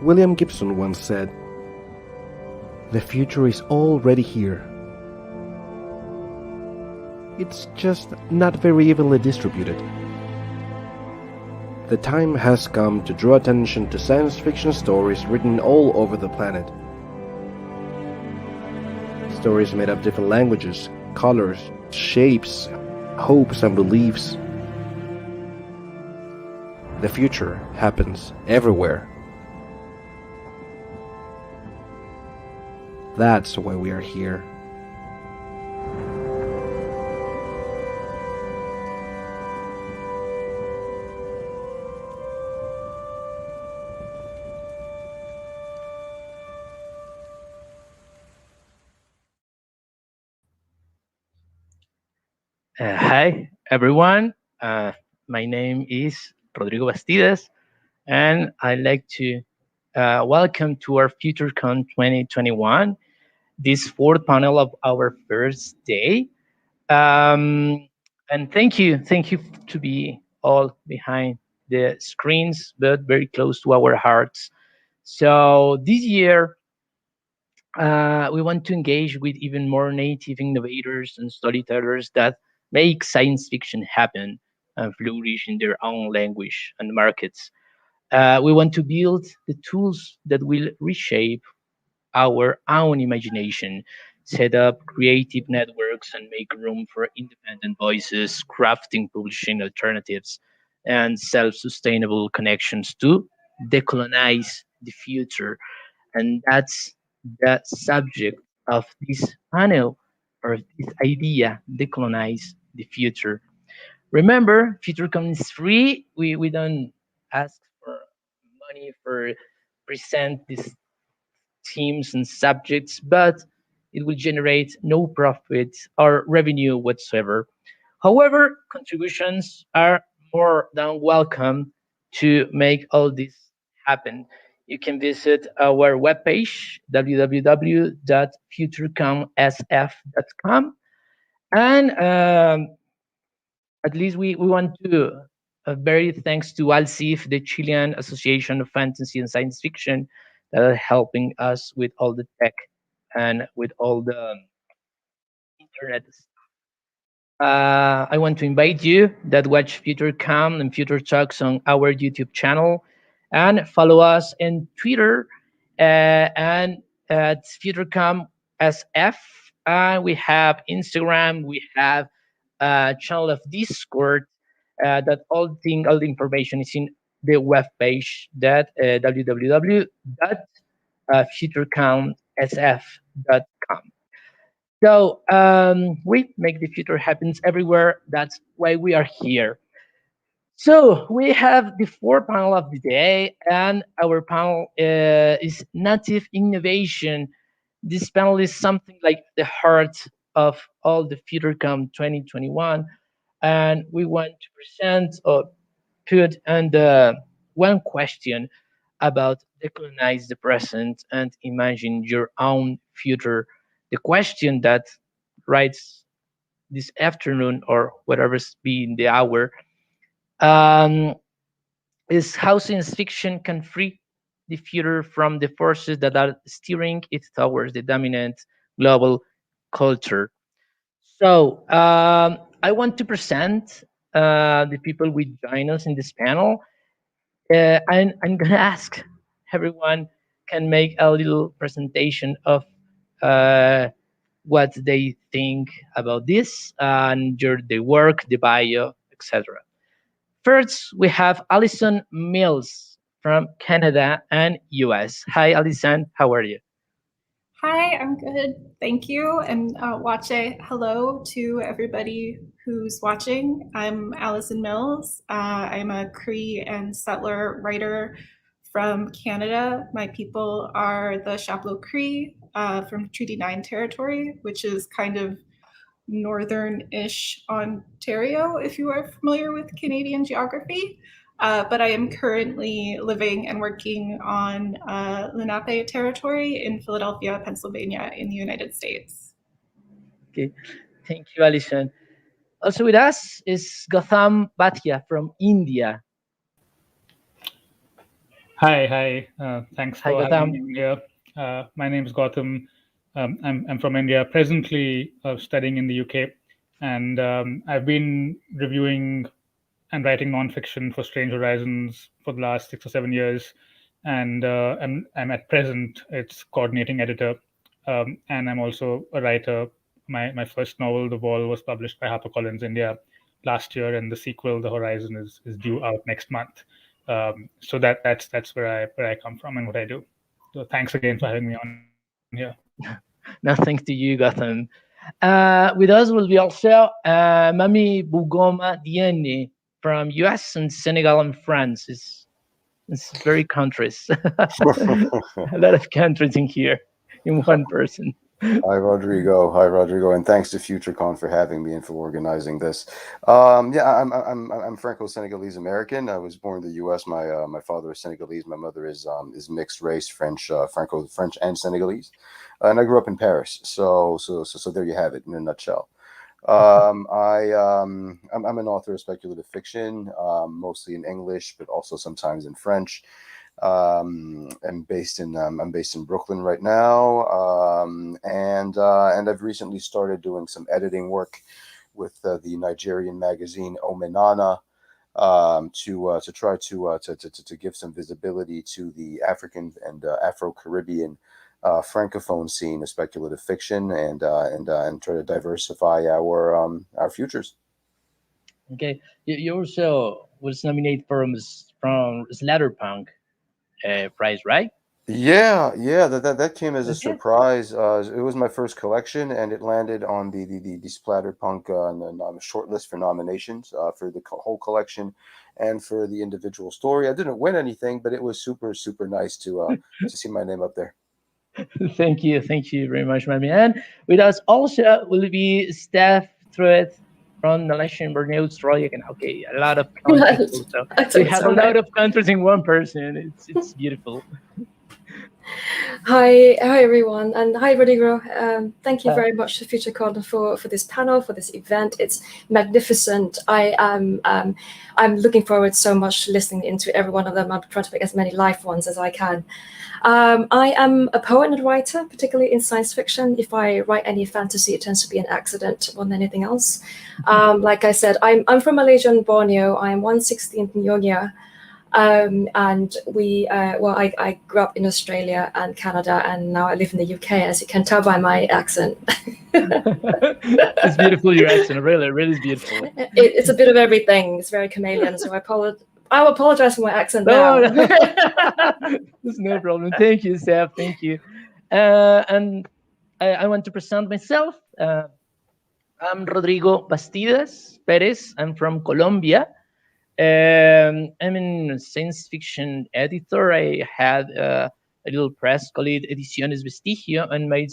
William Gibson once said, "The future is already here. It's just not very evenly distributed." The time has come to draw attention to science fiction stories written all over the planet. Stories made of different languages, colors, shapes, hopes, and beliefs. The future happens everywhere. That's why we are here. Hi, everyone. My name is Rodrigo Bastidas, and I'd like to welcome to our FutureCon 2021, this fourth panel of our first day. And thank you to be all behind the screens, but very close to our hearts. So this year, we want to engage with even more native innovators and storytellers that make science fiction happen and flourish in their own language and markets. We want to build the tools that will reshape our own imagination, set up creative networks, and make room for independent voices, crafting publishing alternatives, and self sustainable connections to decolonize the future. And that's the subject of this panel, or this idea: decolonize the future. Remember, FutureCon is free. We don't ask for money for present these themes and subjects, but it will generate no profit or revenue whatsoever. However, contributions are more than welcome to make all this happen. You can visit our webpage, www.futurecomsf.com. And at least we want to very thanks to ALCIF, the Chilean Association of Fantasy and Science Fiction, that are helping us with all the tech and with all the internet. I want to invite you that watch Future Cam and Future Talks on our YouTube channel, and follow us in Twitter and at FutureCam SF. We have Instagram. We have a channel of Discord. That all the information is in the web page, that www.futurecamsf.com. So we make the future happens everywhere. That's why we are here. So we have the fourth panel of the day, and our panel is native innovation. This panel is something like the heart of all the FutureCom 2021, and we want to present or put under one question about decolonize the present and imagine your own future. The question that writes this afternoon or whatever's be in the hour, um, is how science fiction can free the future from the forces that are steering it towards the dominant global culture. So I want to present the people who join us in this panel. I'm gonna ask everyone can make a little presentation of uh, what they think about this and the work, the bio, etc. First, we have Allison Mills from Canada and US. Hi, Allison. How are you? Hi, I'm good. Thank you. And watch a hello to everybody who's watching. I'm Allison Mills. I'm a Cree and settler writer from Canada. My people are the Chapleau Cree from Treaty 9 territory, which is kind of northern-ish Ontario, if you are familiar with Canadian geography. But I am currently living and working on Lenape territory in Philadelphia, Pennsylvania, in the United States. Okay, thank you, Allison. Also with us is Gautam Bhatia from India. Hi. Thanks Hi, for having Gautam. me here. My name is Gautam. I'm from India, presently studying in the UK, and I've been reviewing and writing nonfiction for Strange Horizons for the last 6 or 7 years, and I'm at present its coordinating editor, and I'm also a writer. My first novel, The Wall, was published by HarperCollins India last year, and the sequel, The Horizon, is due out next month. So that's where I come from and what I do. So thanks again for having me on here. Nothing to you, Gautam. With us will be also Mame, Bougouma, Diene from US and Senegal and France. It's very countries. A lot of countries in here in one person. Hi, Rodrigo. Hi, Rodrigo, and thanks to FutureCon for having me and for organizing this. Yeah, I'm Franco-Senegalese American. I was born in the U.S. My father is Senegalese. My mother is mixed race, French, French and Senegalese, and I grew up in Paris. So there you have it in a nutshell. I'm an author of speculative fiction, mostly in English, but also sometimes in French. I'm based in Brooklyn right now, and I've recently started doing some editing work with the Nigerian magazine Omenana, to try to give some visibility to the African and Afro-Caribbean francophone scene of speculative fiction, and try to diversify our futures. Okay, you also was nominated from Slatterpunk prize, right? Yeah, that came as a Okay. surprise. It was my first collection, and it landed on the Splatterpunk short list for nominations for the whole collection and for the individual story. I didn't win anything, but it was super nice to see my name up there. Thank you very much, Mami. And with us also will be Steph Truitt from Malaysia and Borneo, Australia. And okay, a lot of countries Well, also. that We doesn't have a sound lot right. of countries in one person. It's beautiful. Hi everyone, and hi Rodrigo. Thank you Uh, very much to FutureCon for this panel, for this event. It's magnificent. I'm looking forward so much to listening into every one of them. I'm trying to pick as many live ones as I can. I am a poet and a writer, particularly in science fiction. If I write any fantasy, it tends to be an accident more than anything else. Like I said, I'm from Malaysia and Borneo. I'm 1/16th Nyonya. And I grew up in Australia and Canada, and now I live in the UK, as you can tell by my accent. it's beautiful, your accent. Really, really is beautiful. It's a bit of everything. It's very chameleon, so I apologize for my accent No, now. no. There's no problem. Thank you, Steph. Thank you. And I want to present myself. I'm Rodrigo Bastidas Pérez. I'm from Colombia. I'm a science fiction editor. I had a little press called Ediciones Vestigio and made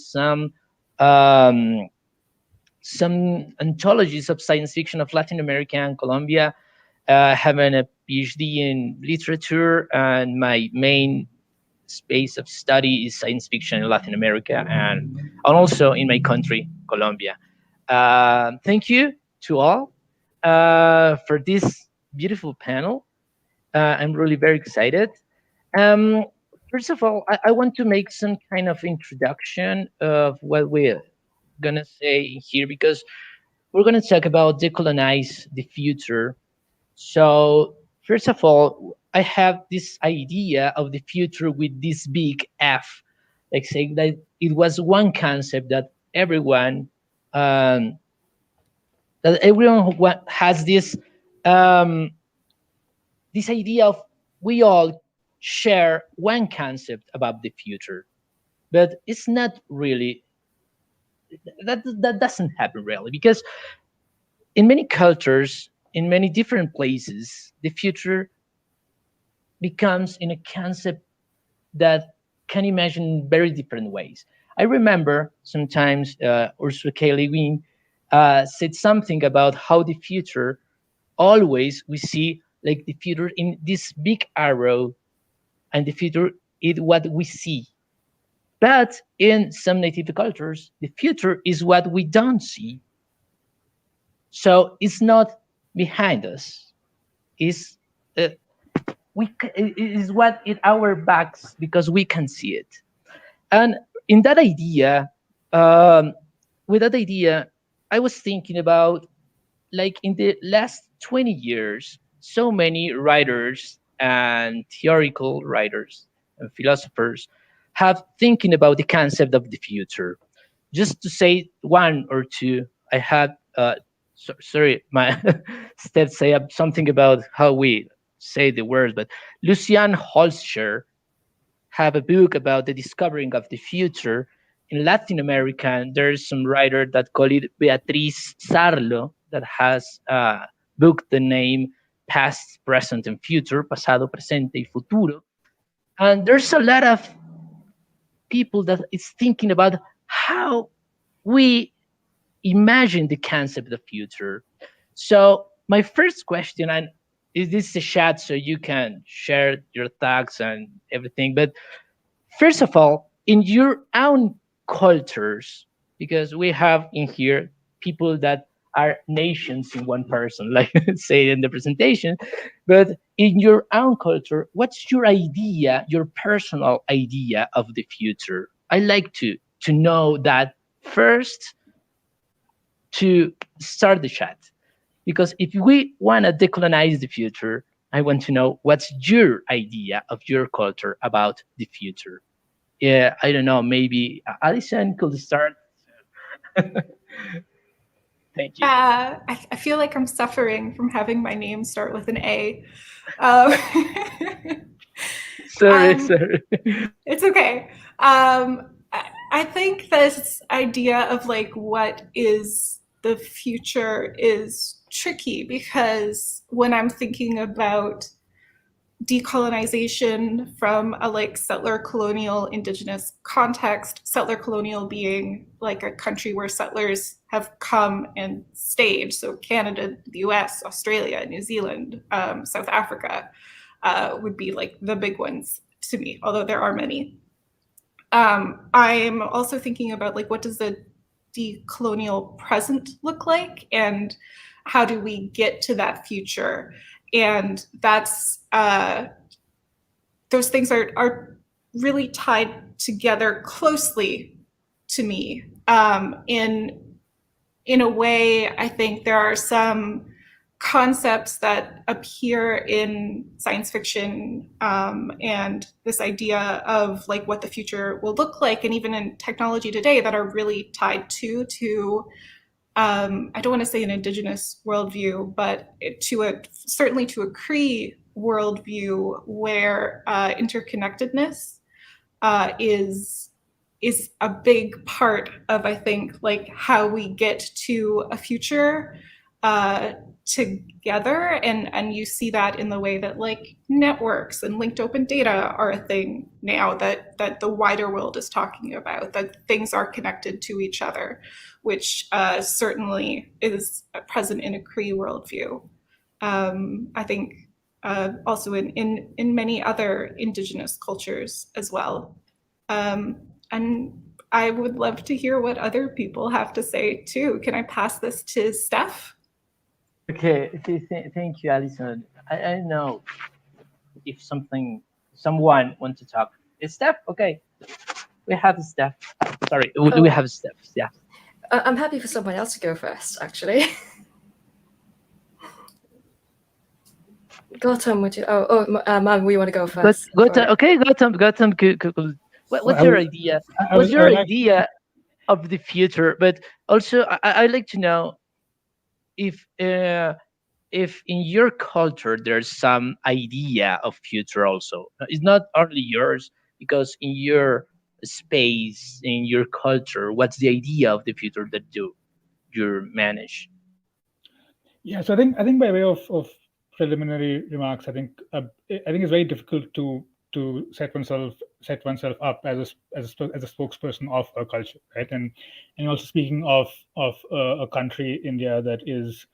um, some anthologies of science fiction of Latin America and Colombia. Having a PhD in literature, and my main space of study is science fiction in Latin America and also in my country, Colombia. Thank you to all for this beautiful panel. I'm really very excited. Um, First of all, I want to make some kind of introduction of what we're gonna say here because we're gonna talk about decolonize the future. So first of all, I have this idea of the future with this big F, like saying that it was one concept um, that everyone has um, this idea of we all share one concept about the future, but it's not really that doesn't happen really because in many cultures, in many different places, the future becomes in a concept that can imagine very different ways. I remember sometimes Ursula K. Le Guin said something about how the future always we see like the future in this big arrow, and the future is what we see. But in some native cultures, the future is what we don't see. So it's not behind us. It's uh, it is what in our backs because we can see it. And in that idea, um, with that idea, I was thinking about, like, in the last 20 years, so many writers and theoretical writers and philosophers have thinking about the concept of the future. Just to say one or two, I had sorry, my steps say something about how we say the words, but Lucian Holscher have a book about the discovering of the future. In Latin American, there's some writer that call it Beatriz Sarlo that has book the name Past, Present, and Future, Pasado, Presente, y Futuro. And there's a lot of people that is thinking about how we imagine the concept of future. So my first question, and is this a chat so you can share your thoughts and everything, but first of all, in your own cultures, because we have in here people that are nations in one person, like say in the presentation, but in your own culture, what's your idea, your personal idea of the future? I like to know that first to start the chat, because if we want to decolonize the future, I want to know what's your idea of your culture about the future. Yeah, I don't know. Maybe Allison could start. Thank you. I feel like I'm suffering from having my name start with an A. Um, Sorry, um, sorry. It's okay. I think this idea of like what is the future is tricky, because when I'm thinking about decolonization from a like settler colonial indigenous context, settler colonial being like a country where settlers have come and stayed, so Canada, the US, Australia, New Zealand, South Africa would be like the big ones to me, although there are many. I'm also thinking about like what does the decolonial present look like, and how do we get to that future? And that's those things are really tied together closely to me. In a way, I think there are some concepts that appear in science fiction and this idea of like what the future will look like, and even in technology today, that are really tied to I don't want to say an indigenous worldview, but certainly to a Cree worldview where interconnectedness is a big part of, I think, like how we get to a future together, and you see that in the way that like networks and linked open data are a thing now that the wider world is talking about, that things are connected to each other, which certainly is present in a Cree worldview. I think also in many other indigenous cultures as well. And I would love to hear what other people have to say too. Can I pass this to Steph? Okay, thank you, Allison. I don't know if someone wants to talk. Is Steph? Okay, we have Steph. Sorry, we have Steph. Yeah. I'm happy for someone else to go first, actually. Gautam, would you? Mame, we want to go first. Gautam, okay, Gautam. What's your idea? What's your idea of the future? But also, I'd like to know if in your culture there's some idea of future also. It's not only yours, because in your space, in your culture, what's the idea of the future that you manage? Yeah, so I think by way of preliminary remarks, I think it's very difficult to set oneself up as a spokesperson of a culture, right? And also speaking of a country, India, that is,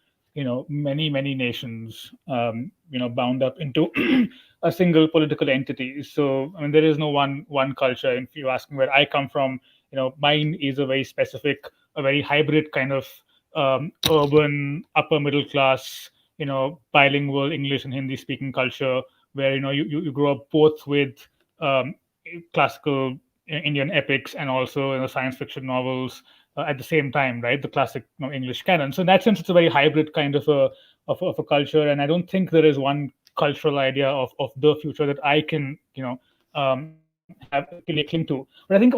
many nations, bound up into a single political entity. So I mean, there is no one culture. If you ask me where I come from, mine is a very specific, a very hybrid kind of urban upper middle class, bilingual English and Hindi speaking culture, where you grow up both with classical Indian epics and also science fiction novels at the same time, right? The classic English canon. So in that sense, it's a very hybrid kind of a culture, and I don't think there is one cultural idea of the future that I can have cling to. But I think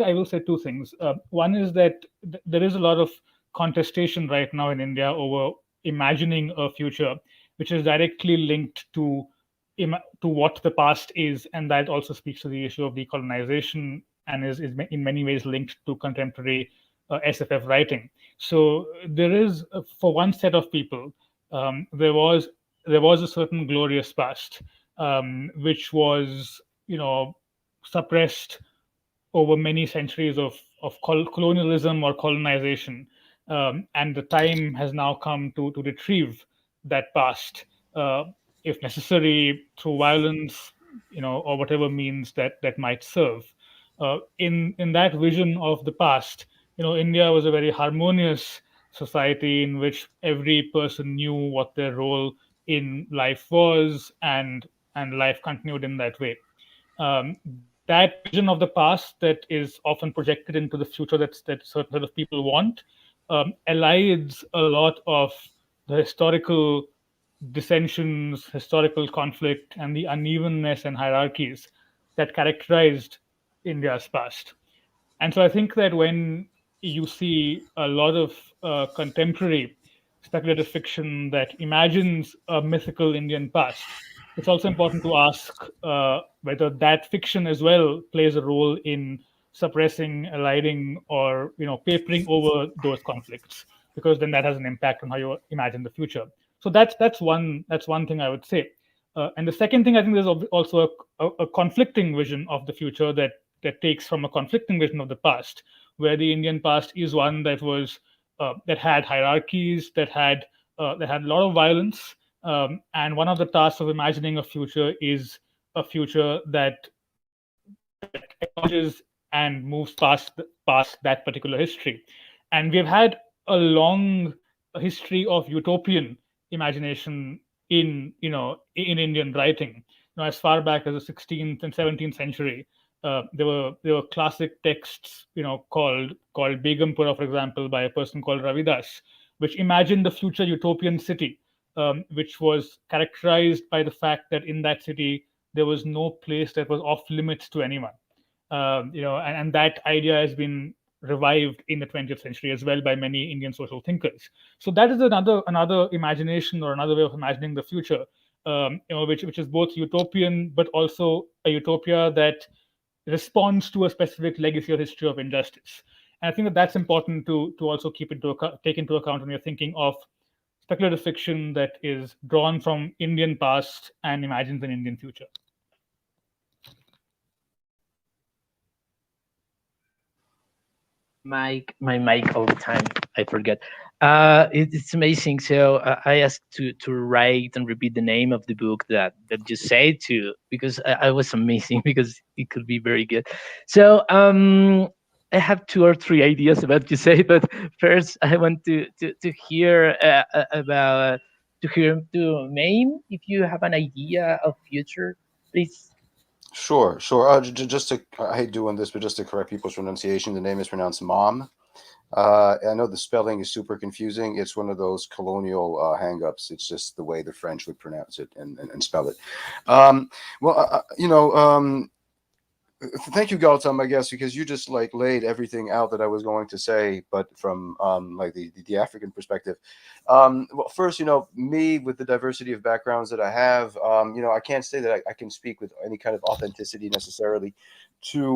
I will say two things. One is that there is a lot of contestation right now in India over imagining a future which is directly linked to what the past is, and that also speaks to the issue of decolonization and is in many ways linked to contemporary SFF writing. So there is, for one set of people, there was a certain glorious past, which was suppressed over many centuries of colonialism or colonization, and the time has now come to retrieve that past, if necessary, through violence, or whatever means that might serve. In that vision of the past, India was a very harmonious society in which every person knew what their role in life was, and life continued in that way. That vision of the past that is often projected into the future that certain sort of people want elides a lot of the historical dissensions, historical conflict, and the unevenness and hierarchies that characterized India's past. And so I think that when you see a lot of contemporary speculative fiction that imagines a mythical Indian past, it's also important to ask whether that fiction as well plays a role in suppressing, eliding, or papering over those conflicts, because then that has an impact on how you imagine the future. So that's one thing I would say. And the second thing, I think there's also a conflicting vision of the future that takes from a conflicting vision of the past, where the Indian past is one that was that had hierarchies, that had a lot of violence, and one of the tasks of imagining a future is a future that acknowledges and moves past that particular history. And we've had a long history of utopian imagination in Indian writing. As far back as the 16th and 17th century, there were classic texts, called Begumpura, for example, by a person called Ravidas, which imagined the future utopian city, which was characterized by the fact that in that city there was no place that was off limits to anyone. And that idea has been revived in the 20th century as well by many Indian social thinkers. So that is another imagination, or another way of imagining the future, which is both utopian but also a utopia that responds to a specific legacy or history of injustice. And I think that's important to also take into account when you're thinking of speculative fiction that is drawn from Indian past and imagines an Indian future. My mic all the time. I forget. It's amazing. So I asked to write and repeat the name of the book that you say to, because I was amazing, because it could be very good. So I have 2 or 3 ideas about you say, but first I want to hear about to Mame, if you have an idea of future, please. Sure. I hate doing this, but just to correct people's pronunciation, the name is pronounced Mame. I know the spelling is super confusing. It's one of those colonial hang-ups. It's just the way the French would pronounce it and spell it. Thank you, Gautam, I guess, because you just laid everything out that I was going to say, but from the African perspective. Well, first, me with the diversity of backgrounds that I have, I can't say that I can speak with any kind of authenticity necessarily to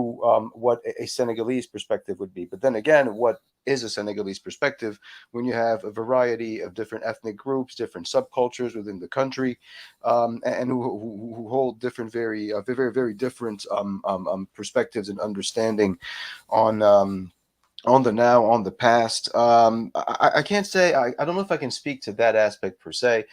what a Senegalese perspective would be. But then again, what is a Senegalese perspective when you have a variety of different ethnic groups, different subcultures within the country, and who hold different, very, very different perspectives and understanding on the now, on the past. I can't say, I don't know if I can speak to that aspect per se,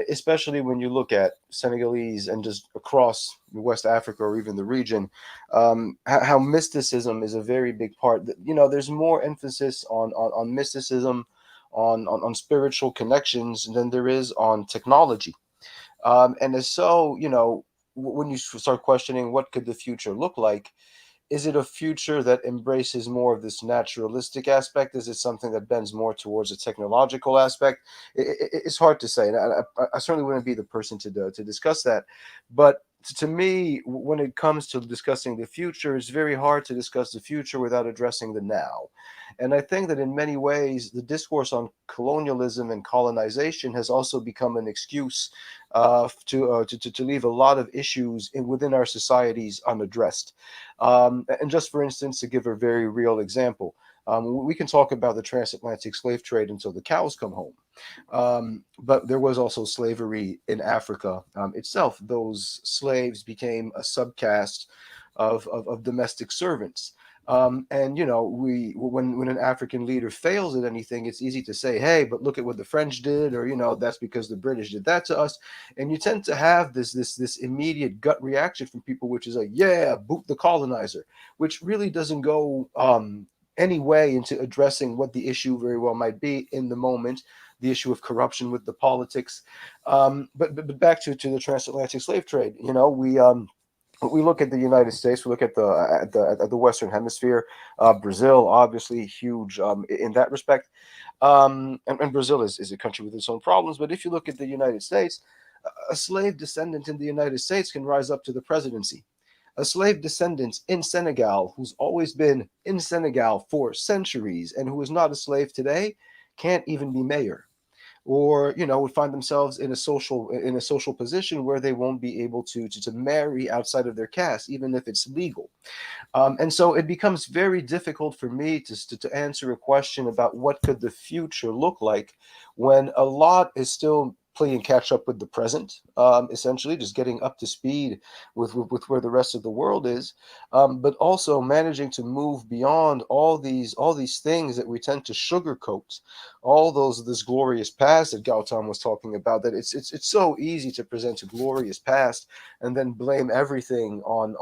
especially when you look at Senegalese and just across West Africa or even the region, how mysticism is a very big part. There's more emphasis on mysticism, on spiritual connections than there is on technology. And as so, when you start questioning what could the future look like, is it a future that embraces more of this naturalistic aspect? Is it something that bends more towards a technological aspect? It's hard to say, and I certainly wouldn't be the person to discuss that. But to me, when it comes to discussing the future, it's very hard to discuss the future without addressing the now. And I think that in many ways, the discourse on colonialism and colonization has also become an excuse to leave a lot of issues within our societies unaddressed. And just for instance, to give a very real example, we can talk about the transatlantic slave trade until the cows come home. But there was also slavery in Africa itself. Those slaves became a subcaste of domestic servants. And when an African leader fails at anything, it's easy to say, hey, but look at what the French did, or that's because the British did that to us. And you tend to have this immediate gut reaction from people, which is like, yeah, boot the colonizer, which really doesn't go any way into addressing what the issue very well might be in the moment, the issue of corruption with the politics. But back to the transatlantic slave trade, we look at the United States, we look at the Western Hemisphere, Brazil, obviously huge in that respect. And Brazil is a country with its own problems. But if you look at the United States, a slave descendant in the United States can rise up to the presidency. A slave descendant in Senegal, who's always been in Senegal for centuries and who is not a slave today, can't even be mayor. Or would find themselves in a social position where they won't be able to marry outside of their caste, even if it's legal. And so it becomes very difficult for me to answer a question about what could the future look like when a lot is still playing catch up with the present, essentially just getting up to speed with where the rest of the world is, but also managing to move beyond all these things that we tend to sugarcoat, this glorious past that Gautam was talking about. That it's so easy to present a glorious past and then blame everything on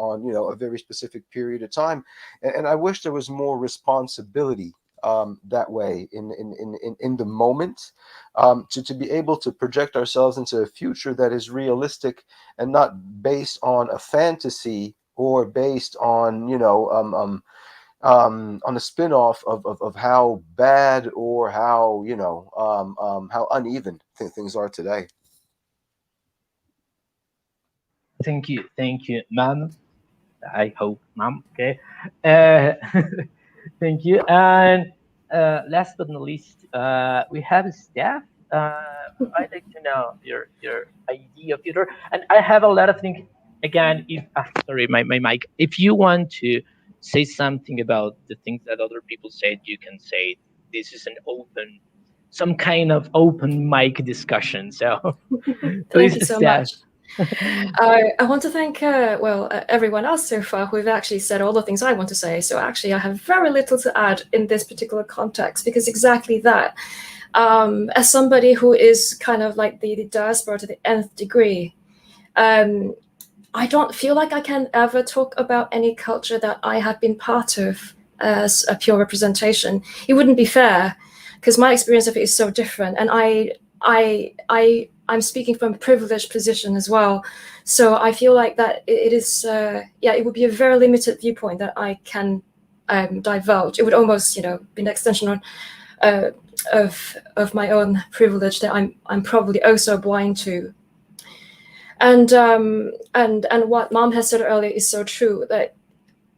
a very specific period of time, and I wish there was more responsibility that way in the moment, to be able to project ourselves into a future that is realistic and not based on a fantasy or based on on a spin-off of how bad or how uneven things are today. Thank you, Mame. I hope, Mame. Okay. Thank you. And last but not least, we have Steph. I'd like to know your idea of future. And I have a lot of things. Again, if sorry, my mic. If you want to say something about the things that other people said, you can say. This is some kind of open mic discussion. So thank you so much. I want to thank everyone else so far who've actually said all the things I want to say. So actually, I have very little to add in this particular context, because exactly that. As somebody who is kind of like the diaspora to the nth degree, I don't feel like I can ever talk about any culture that I have been part of as a pure representation. It wouldn't be fair, because my experience of it is so different, and I'm speaking from a privileged position as well. So I feel like that it is, it would be a very limited viewpoint that I can divulge. It would almost, be an extension of my own privilege that I'm probably also blind to. And what Mom has said earlier is so true, that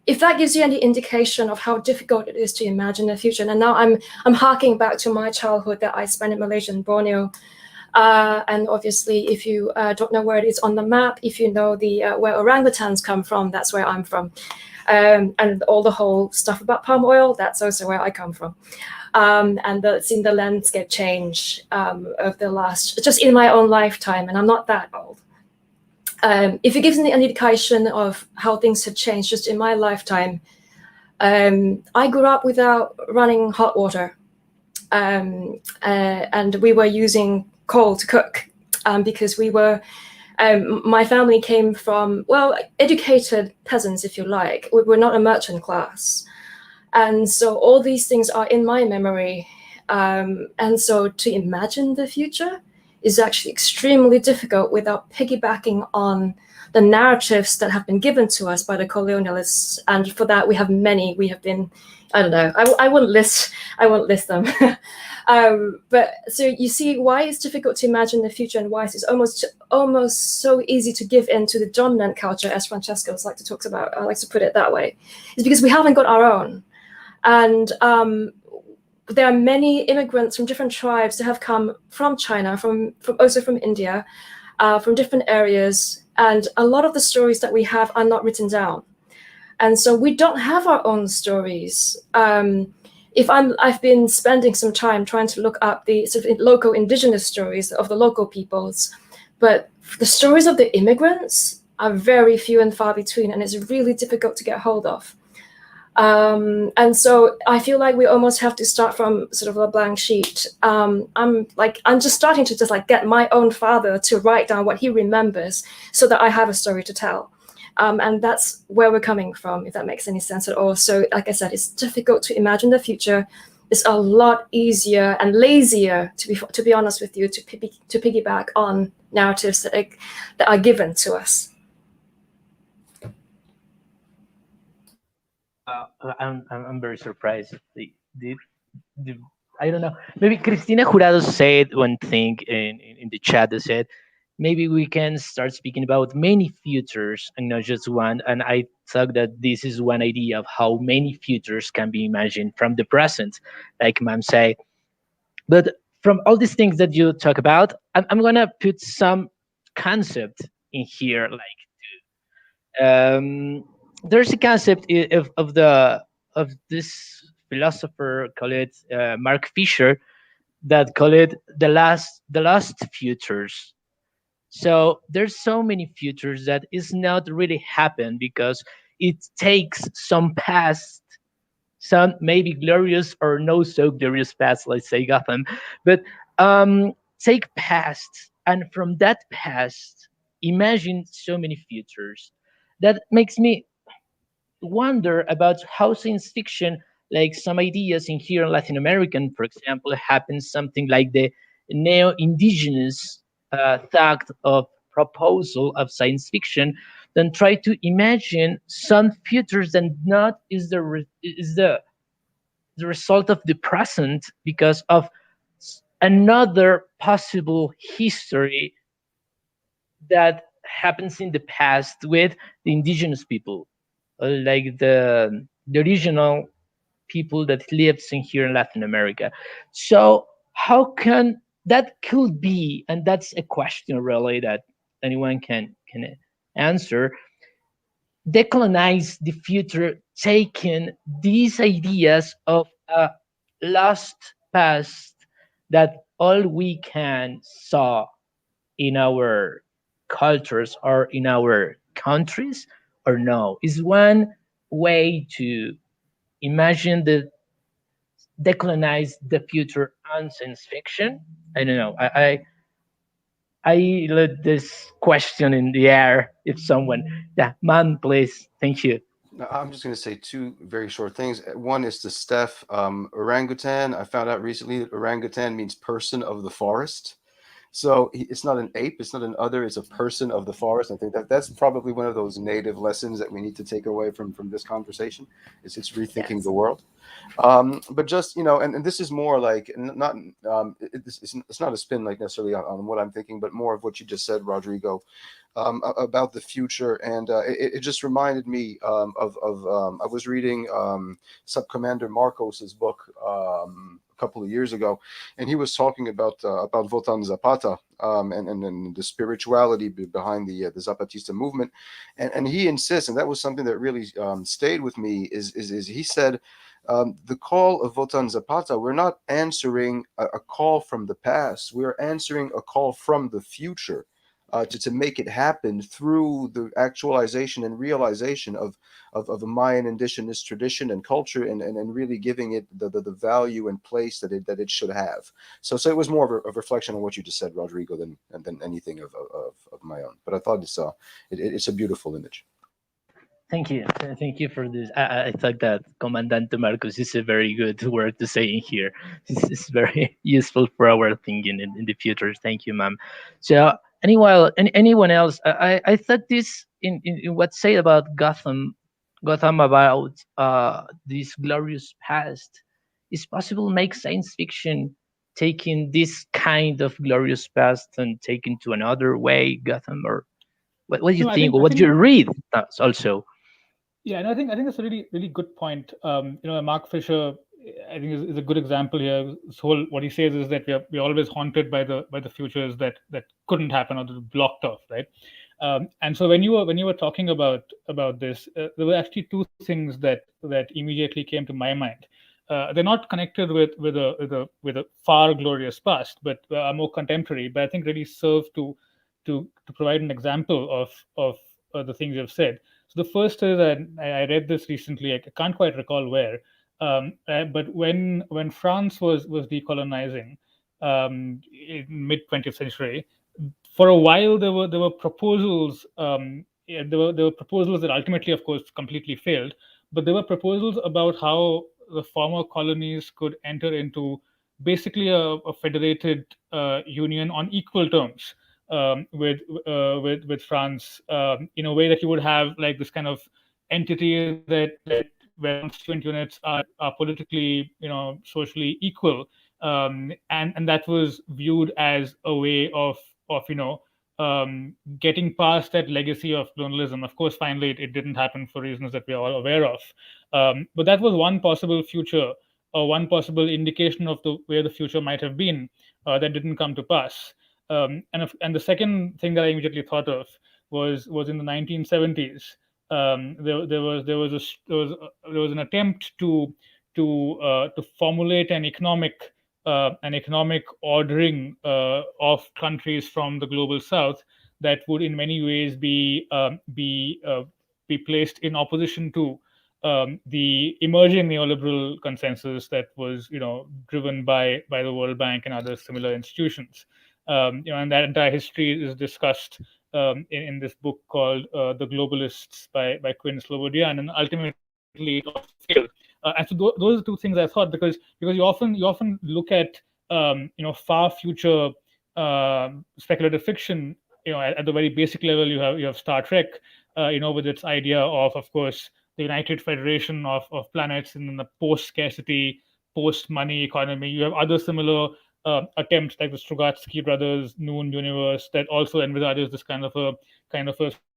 if that gives you any indication of how difficult it is to imagine the future, and now I'm harking back to my childhood that I spent in Malaysia and Borneo. And obviously, if you don't know where it is on the map, if you know where orangutans come from, that's where I'm from. And all the whole stuff about palm oil, that's also where I come from. And seen the landscape change of the last, just in my own lifetime, and I'm not that old. If it gives me an indication of how things have changed just in my lifetime, I grew up without running hot water. And we were using coal to cook, because we were, my family came from, educated peasants, if you like. We were not a merchant class. And so all these things are in my memory. And so to imagine the future is actually extremely difficult without piggybacking on the narratives that have been given to us by the colonialists. And for that, we have many. We have been, I don't know, I won't list them. But so you see why it's difficult to imagine the future and why it's almost so easy to give in to the dominant culture, as Francesco likes to talk about. I like to put it that way. It's because we haven't got our own. And there are many immigrants from different tribes that have come from China, from also from India, from different areas. And a lot of the stories that we have are not written down. And so we don't have our own stories. I've been spending some time trying to look up the sort of local indigenous stories of the local peoples, but the stories of the immigrants are very few and far between, and it's really difficult to get hold of. And so I feel like we almost have to start from sort of a blank sheet. I'm just starting to just like get my own father to write down what he remembers so that I have a story to tell. And that's where we're coming from, if that makes any sense at all. So like I said, it's difficult to imagine the future. It's a lot easier and lazier, to be honest with you, to piggyback on narratives that are given to us. I'm very surprised. I don't know. Maybe Cristina Jurado said one thing in the chat that said maybe we can start speaking about many futures and not just one. And I thought that this is one idea of how many futures can be imagined from the present, like Mame say. But from all these things that you talk about, I'm gonna put some concept in here, like there's a concept of this philosopher called it Mark Fisher that call it the lost futures. So there's so many futures that is not really happen because it takes some past, some maybe glorious or no so glorious past, let's say Gautam, but take past, and from that past imagine so many futures. That makes me wonder about how science fiction, like some ideas in here in Latin American, for example, happens something like the neo-indigenous thought of proposal of science fiction, then try to imagine some futures that not is the result of the present because of another possible history that happens in the past with the indigenous people, like the original people that lives in here in Latin America. So how can that could be, and that's a question really that anyone can answer, decolonize the future, taking these ideas of a lost past that all we can saw in our cultures or in our countries, or no? Is one way to imagine the decolonize the future on science fiction? I don't know. I let this question in the air. If someone, yeah, man, please, thank you. I'm just going to say two very short things. One is to Steph, orangutan. I found out recently that orangutan means person of the forest. So it's not an ape, it's not an other, it's a person of the forest. I think that's probably one of those native lessons that we need to take away from this conversation. It's rethinking the world. But just, and this is more like not it's not a spin like necessarily on what I'm thinking, but more of what you just said, Rodrigo, about the future. And it just reminded me of I was reading Sub-Commander Marcos's book a couple of years ago, and he was talking about Wotan Zapata and the spirituality behind the Zapatista movement, and he insists, and that was something that really stayed with me. Is he said, the call of Wotan Zapata, we're not answering a call from the past, we're answering a call from the future. To make it happen through the actualization and realization of a Mayan indigenous tradition and culture, and really giving it the value and place that it should have. So it was more of a reflection on what you just said, Rodrigo, than anything of my own. But I thought it's a beautiful image. Thank you. Thank you for this. I thought that Comandante Marcos is a very good word to say in here. This is very useful for our thinking in the future. Thank you, ma'am. So, anyone else? I thought this in what say about Gotham about this glorious past. Is possible make science fiction taking this kind of glorious past and taking to another way, Gotham, or what do you No, think? Or I what do think you read also? Yeah, and I think that's a really good point. Mark Fisher, I think is a good example here. This whole what he says is that we're always haunted by the futures that couldn't happen or that were blocked off, right? And so when you were talking about this, there were actually two things that immediately came to my mind. They're not connected with a far glorious past, but are more contemporary. But I think really serve to provide an example of the things you've said. So the first is that I read this recently. I can't quite recall where, but when France was decolonizing in mid 20th century, for a while there were proposals. There were proposals that ultimately, of course, completely failed. But there were proposals about how the former colonies could enter into basically a federated union on equal terms with France, in a way that you would have like this kind of entity that where constituent units are politically, socially equal, and that was viewed as a way of getting past that legacy of colonialism. Of course, finally it didn't happen for reasons that we are all aware of, but that was one possible future or one possible indication of the where the future might have been, that didn't come to pass. And the second thing that I immediately thought of was in the 1970s. There was an attempt to formulate an economic ordering of countries from the global south that would in many ways be placed in opposition to the emerging neoliberal consensus that was driven by the World Bank and other similar institutions. And that entire history is discussed in this book called The Globalists by Quinn Slobodian, and ultimately it also failed. And so those are two things I thought, because you often look at far future speculative fiction. At the very basic level, you have Star Trek, with its idea of course, the United Federation of planets in the post-scarcity, post-money economy. You have other similar attempts like the Strugatsky brothers' Noon universe that also envisages this kind of a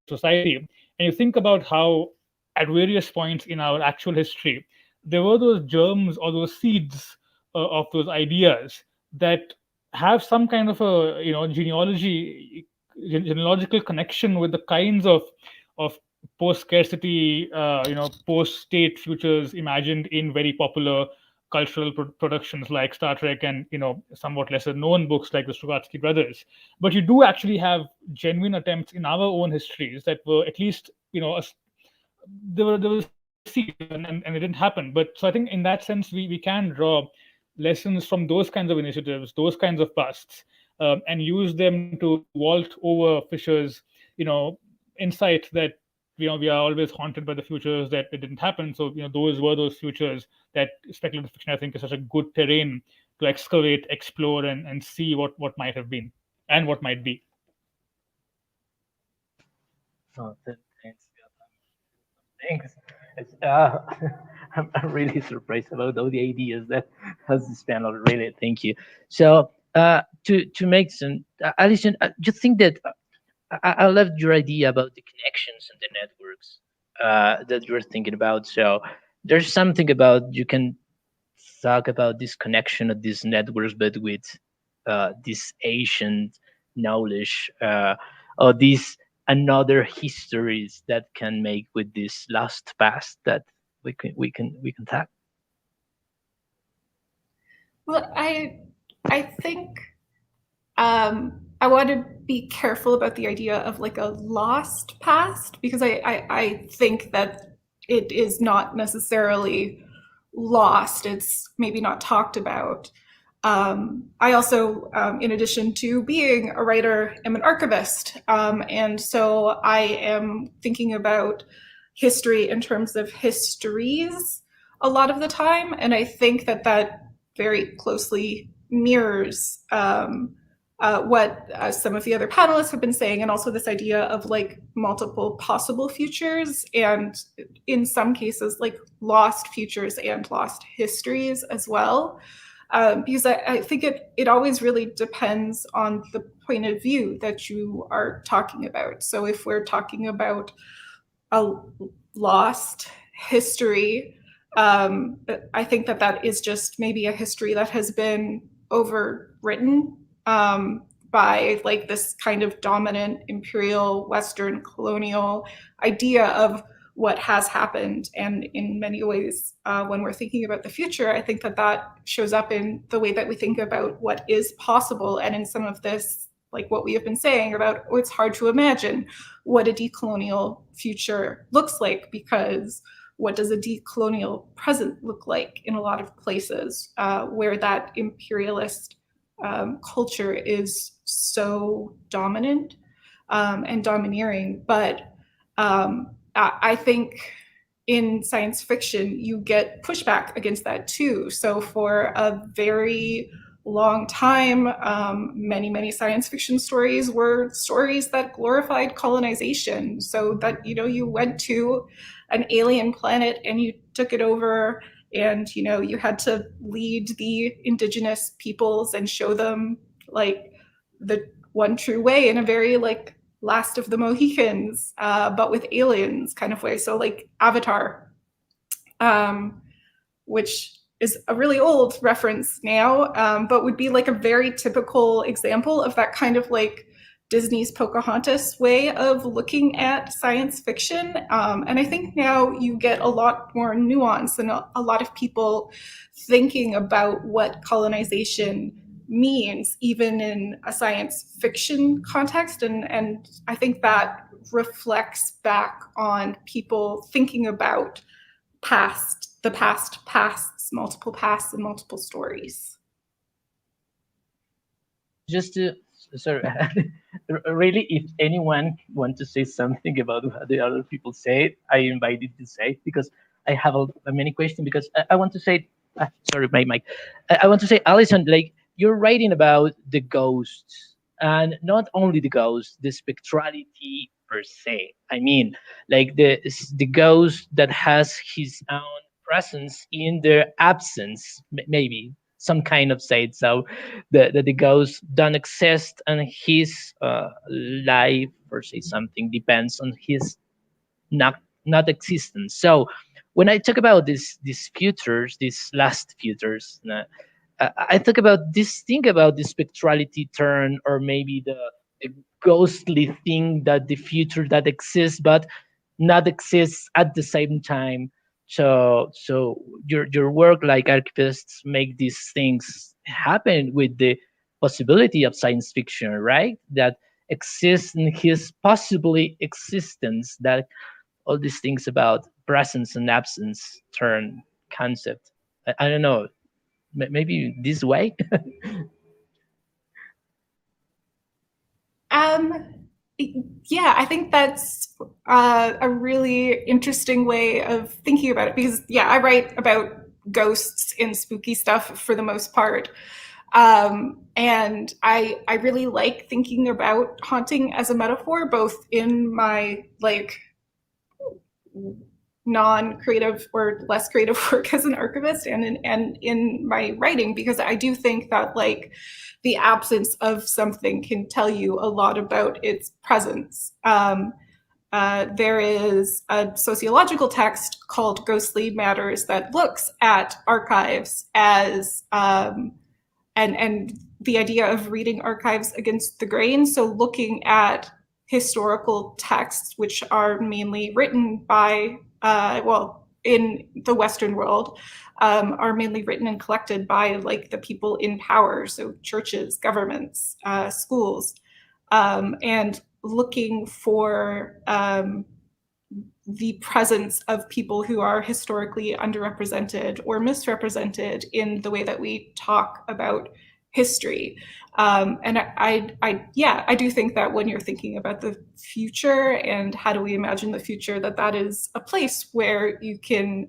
society. And you think about how at various points in our actual history there were those germs or those seeds of those ideas that have some kind of a genealogical connection with the kinds of post-scarcity, post-state futures imagined in very popular cultural productions like Star Trek and somewhat lesser known books like the Strugatsky brothers. But you do actually have genuine attempts in our own histories that were at least there were seeds and it didn't happen. But so I think in that sense we can draw lessons from those kinds of initiatives, those kinds of pasts, and use them to vault over Fisher's insight that we are always haunted by the futures that it didn't happen. So those were those futures that speculative fiction, I think, is such a good terrain to excavate, explore, and see what might have been and what might be. Oh, thanks. Thanks. I'm really surprised about all the ideas that has this panel. Really, thank you. So to make some, Allison, do you think that I loved your idea about the connections and the networks that you were thinking about. So there's something about you can talk about this connection of these networks, but with this ancient knowledge or these another histories that can make with this last past that we can talk. Well, I think I want to be careful about the idea of like a lost past, because I think that it is not necessarily lost. It's maybe not talked about. I also, in addition to being a writer, am an archivist. And so I am thinking about history in terms of histories a lot of the time. And I think that that very closely mirrors what some of the other panelists have been saying, and also this idea of like multiple possible futures, and in some cases like lost futures and lost histories as well. Because I think it always really depends on the point of view that you are talking about. So if we're talking about a lost history, I think that that is just maybe a history that has been overwritten by like this kind of dominant imperial Western colonial idea of what has happened. And in many ways, when we're thinking about the future, I think that that shows up in the way that we think about what is possible, and in some of this, like what we have been saying about, oh, it's hard to imagine what a decolonial future looks like, because what does a decolonial present look like in a lot of places where that imperialist culture is so dominant and domineering. But I think in science fiction, you get pushback against that too. So for a very long time, many science fiction stories were stories that glorified colonization. So that, you know, you went to an alien planet and you took it over, and, you know, you had to lead the indigenous peoples and show them like the one true way in a very like Last of the Mohicans, but with aliens kind of way. So like Avatar, which is a really old reference now, but would be like a very typical example of that kind of like Disney's Pocahontas way of looking at science fiction. And I think now you get a lot more nuance and a lot of people thinking about what colonization means, even in a science fiction context. And I think that reflects back on people thinking about the past pasts, multiple pasts and multiple stories. Just to, sorry, really, if anyone wants to say something about what the other people say, I invite you to say, because I have many questions, because I want to say, sorry, my mic. I want to say, Allison, like, you're writing about the ghosts, and not only the ghosts, the spectrality per se. I mean, like the ghost that has his own presence in their absence, maybe some kind of say it. So the ghosts don't exist, and his life, or say something, depends on his not existence. So when I talk about these futures, these last futures, I think about this thing about the spectrality turn, or maybe the ghostly thing that the future that exists but not exists at the same time. So your work like archivists make these things happen with the possibility of science fiction, right? That exists in his possibly existence, that all these things about presence and absence turn concept. I don't know, maybe this way. Yeah, I think that's a really interesting way of thinking about it, because yeah, I write about ghosts and spooky stuff for the most part. And I really like thinking about haunting as a metaphor, both in my like non-creative or less creative work as an archivist and in my writing, because I do think that like the absence of something can tell you a lot about its presence. There is a sociological text called Ghostly Matters that looks at archives as and the idea of reading archives against the grain. So looking at historical texts, which are mainly written by, well, in the Western world, are mainly written and collected by like the people in power, so churches, governments, schools, and looking for the presence of people who are historically underrepresented or misrepresented in the way that we talk about history. And I do think that when you're thinking about the future and how do we imagine the future, that is a place where you can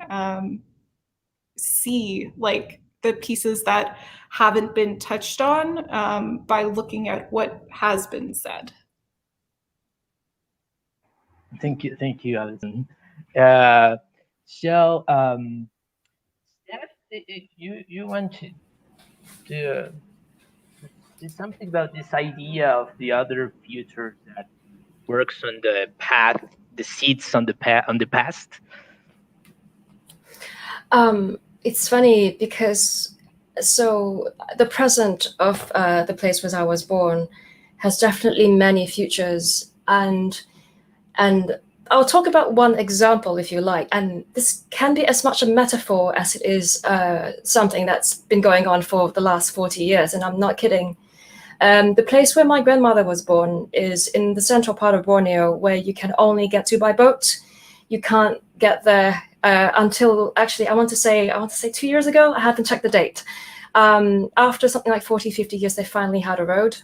see like the pieces that haven't been touched on by looking at what has been said. Thank you, Allison. So, Steph, if you want to do something about this idea of the other future that works on the path, the seeds on the past. It's funny because so the present of the place where I was born has definitely many futures, and I'll talk about one example if you like, and this can be as much a metaphor as it is something that's been going on for the last 40 years, and I'm not kidding. The place where my grandmother was born is in the central part of Borneo, where you can only get to by boat. You can't get there until, actually, I want to say 2 years ago. I haven't checked the date. After something like 40, 50 years, they finally had a road.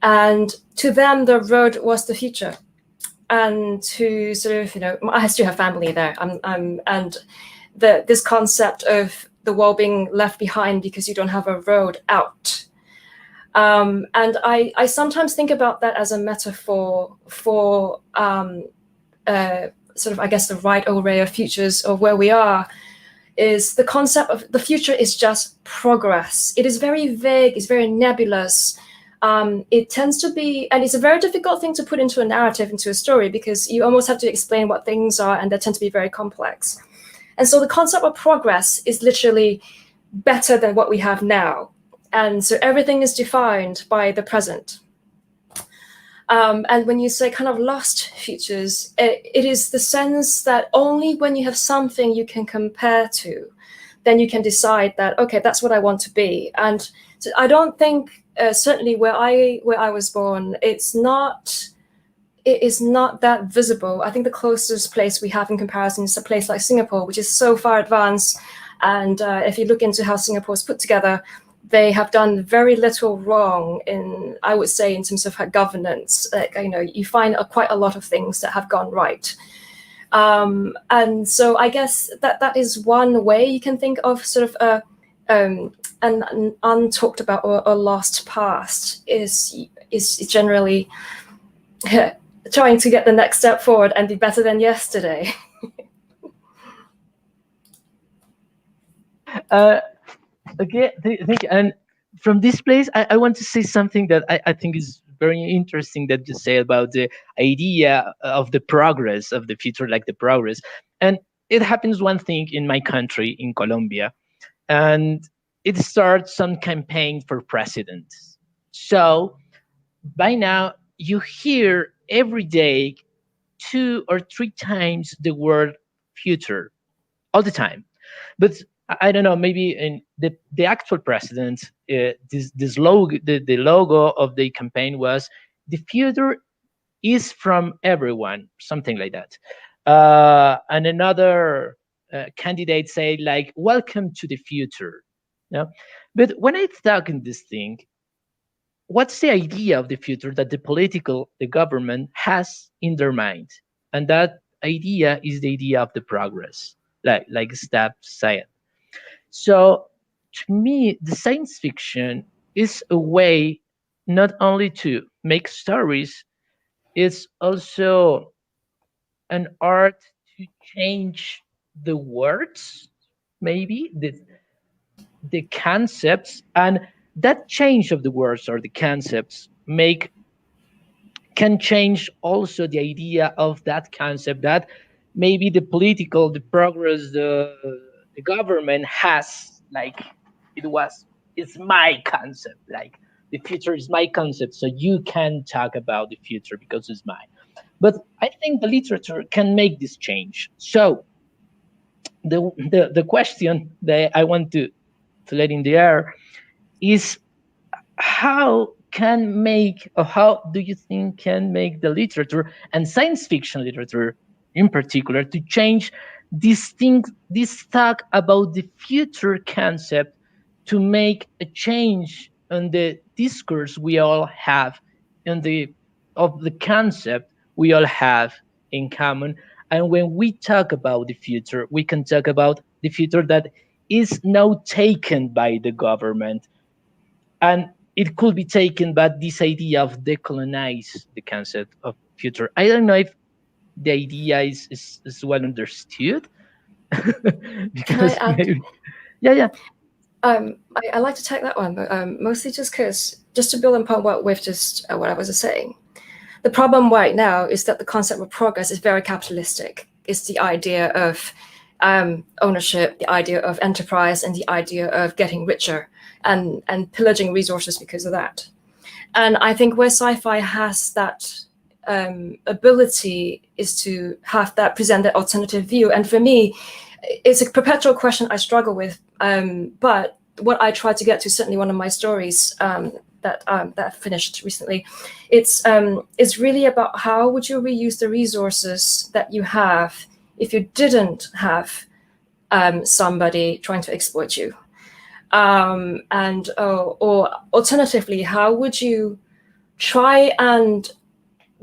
And to them, the road was the future. And to sort of, I still have family there. And this concept of the world being left behind because you don't have a road out. And I sometimes think about that as a metaphor for sort of, I guess, the right array of futures of where we are. Is the concept of the future is just progress. It is very vague, it's very nebulous. It tends to be, and it's a very difficult thing to put into a narrative, into a story, because you almost have to explain what things are, and they tend to be very complex. And so the concept of progress is literally better than what we have now. And so everything is defined by the present. And when you say kind of lost futures, it is the sense that only when you have something you can compare to, then you can decide that, okay, that's what I want to be. And so I don't think, certainly where I was born, it is not that visible. I think the closest place we have in comparison is a place like Singapore, which is so far advanced. And if you look into how Singapore is put together, they have done very little wrong in, I would say, in terms of governance. You find quite a lot of things that have gone right. And so I guess that is one way you can think of sort of an untalked about or a lost past is generally trying to get the next step forward and be better than yesterday. Okay, thank you. And from this place, I want to say something that I think is very interesting that you say about the idea of the progress of the future, like the progress. And it happens one thing in my country, in Colombia, and it starts some campaign for president. So by now, you hear every day 2 or 3 times the word future, all the time. But I don't know, maybe in the actual president, this logo, the logo of the campaign was "the future is from everyone," something like that. And another candidate said like, "Welcome to the future." No, but when I talk in this thing, what's the idea of the future that the government has in their mind? And that idea is the idea of the progress, like Steph said. So to me, the science fiction is a way not only to make stories, it's also an art to change the words, maybe the concepts, and that change of the words or the concepts can change also the idea of that concept that maybe the progress, the government has, like it's my concept, like the future is my concept, so you can talk about the future because it's mine. But I think the literature can make this change. So the question that I want to let in the air is, how do you think can make the literature and science fiction literature in particular to change this talk about the future concept to make a change on the discourse we all have, and the concept we all have in common. And when we talk about the future, we can talk about the future that is now taken by the government, and it could be taken by this idea of decolonize the concept of future. I don't know if the idea is well understood. Can I Because add? maybe, yeah, yeah. I like to take that one, but mostly just because, just to build upon what we've just what I was saying. The problem right now is that the concept of progress is very capitalistic. It's the idea of ownership, the idea of enterprise, and the idea of getting richer and pillaging resources because of that. And I think where sci-fi has that ability is to have that present that alternative view. And for me, it's a perpetual question I struggle with. But what I try to get to, certainly one of my stories that I finished recently, it's really about how would you reuse the resources that you have if you didn't have somebody trying to exploit you, or alternatively, how would you try and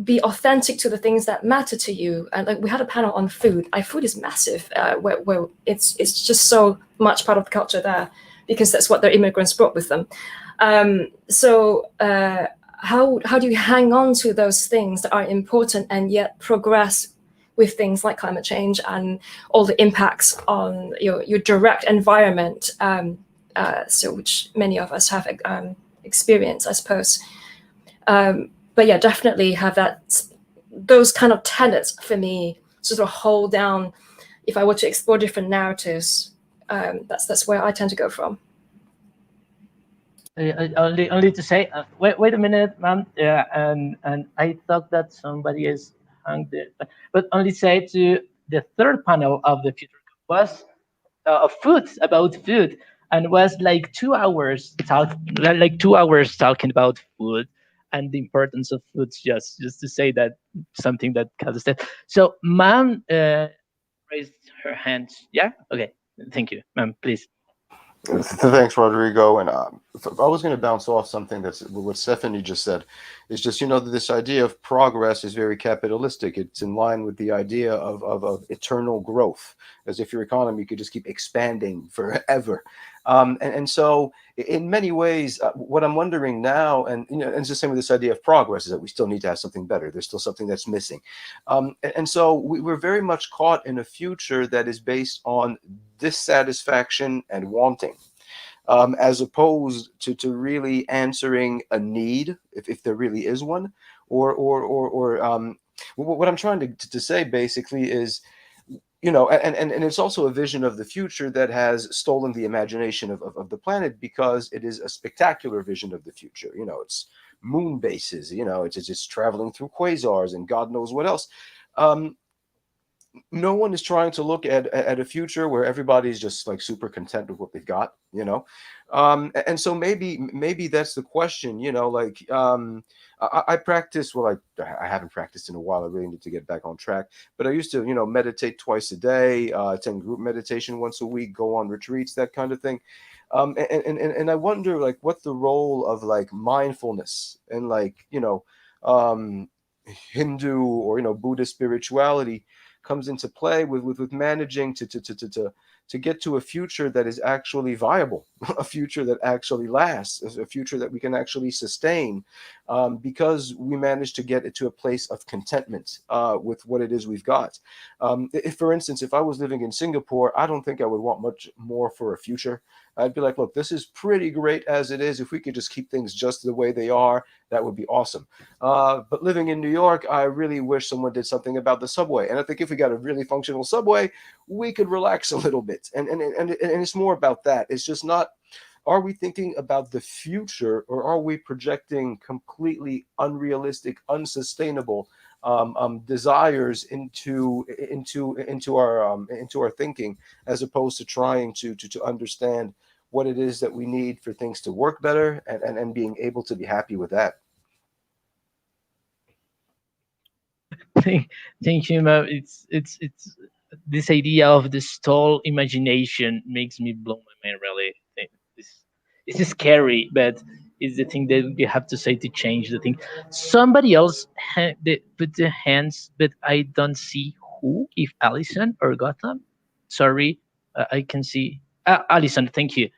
be authentic to the things that matter to you? And like we had a panel on food. Food is massive, where it's just so much part of the culture there because that's what their immigrants brought with them. So how do you hang on to those things that are important and yet progress with things like climate change and all the impacts on your direct environment, so which many of us have experienced, I suppose. But yeah, definitely have those kind of tenets for me to sort of hold down. If I were to explore different narratives, that's where I tend to go from. Only to say, wait a minute, ma'am. Yeah, and I thought that somebody is hung there, but only say to the third panel of the future was of food, about food, and was like 2 hours like 2 hours talking about food and the importance of food. Just to say that something that Kaza said. So, ma'am raised her hand. Yeah. Okay. Thank you, ma'am. Please. Thanks, Rodrigo. And I was going to bounce off something that's what Stephanie just said. It's just, this idea of progress is very capitalistic. It's in line with the idea of eternal growth, as if your economy could just keep expanding forever. And so in many ways, what I'm wondering now, and it's the same with this idea of progress, is that we still need to have something better. There's still something that's missing. And so we're very much caught in a future that is based on dissatisfaction and wanting, as opposed to really answering a need, if there really is one, or what I'm trying to say basically is, and it's also a vision of the future that has stolen the imagination of the planet, because it is a spectacular vision of the future. It's moon bases, it's just traveling through quasars and God knows what else. No one is trying to look at a future where everybody's just like super content with what they've got, and so maybe that's the question, I practice, well, I haven't practiced in a while. I really need to get back on track, but I used to, meditate twice a day, attend group meditation once a week, go on retreats, that kind of thing. And I wonder, like, what the role of like mindfulness and like, Hindu or, Buddhist spirituality comes into play with managing to get to a future that is actually viable, a future that actually lasts, a future that we can actually sustain, because we managed to get it to a place of contentment with what it is we've got. If, for instance, if I was living in Singapore, I don't think I would want much more for a future. I'd be like, look, this is pretty great as it is. If we could just keep things just the way they are, that would be awesome. But living in New York, I really wish someone did something about the subway. And I think if we got a really functional subway, we could relax a little bit. And it's more about that. It's just not, are we thinking about the future, or are we projecting completely unrealistic, unsustainable desires into our thinking, as opposed to trying to understand what it is that we need for things to work better, and being able to be happy with that. Thank you, ma'am. It's this idea of the stall imagination makes me blow my mind, really. This it's scary, but it's the thing that you have to say to change the thing. Somebody else put their hands, but I don't see who. If Allison or Gautam. Sorry, I can see Allison. Thank you.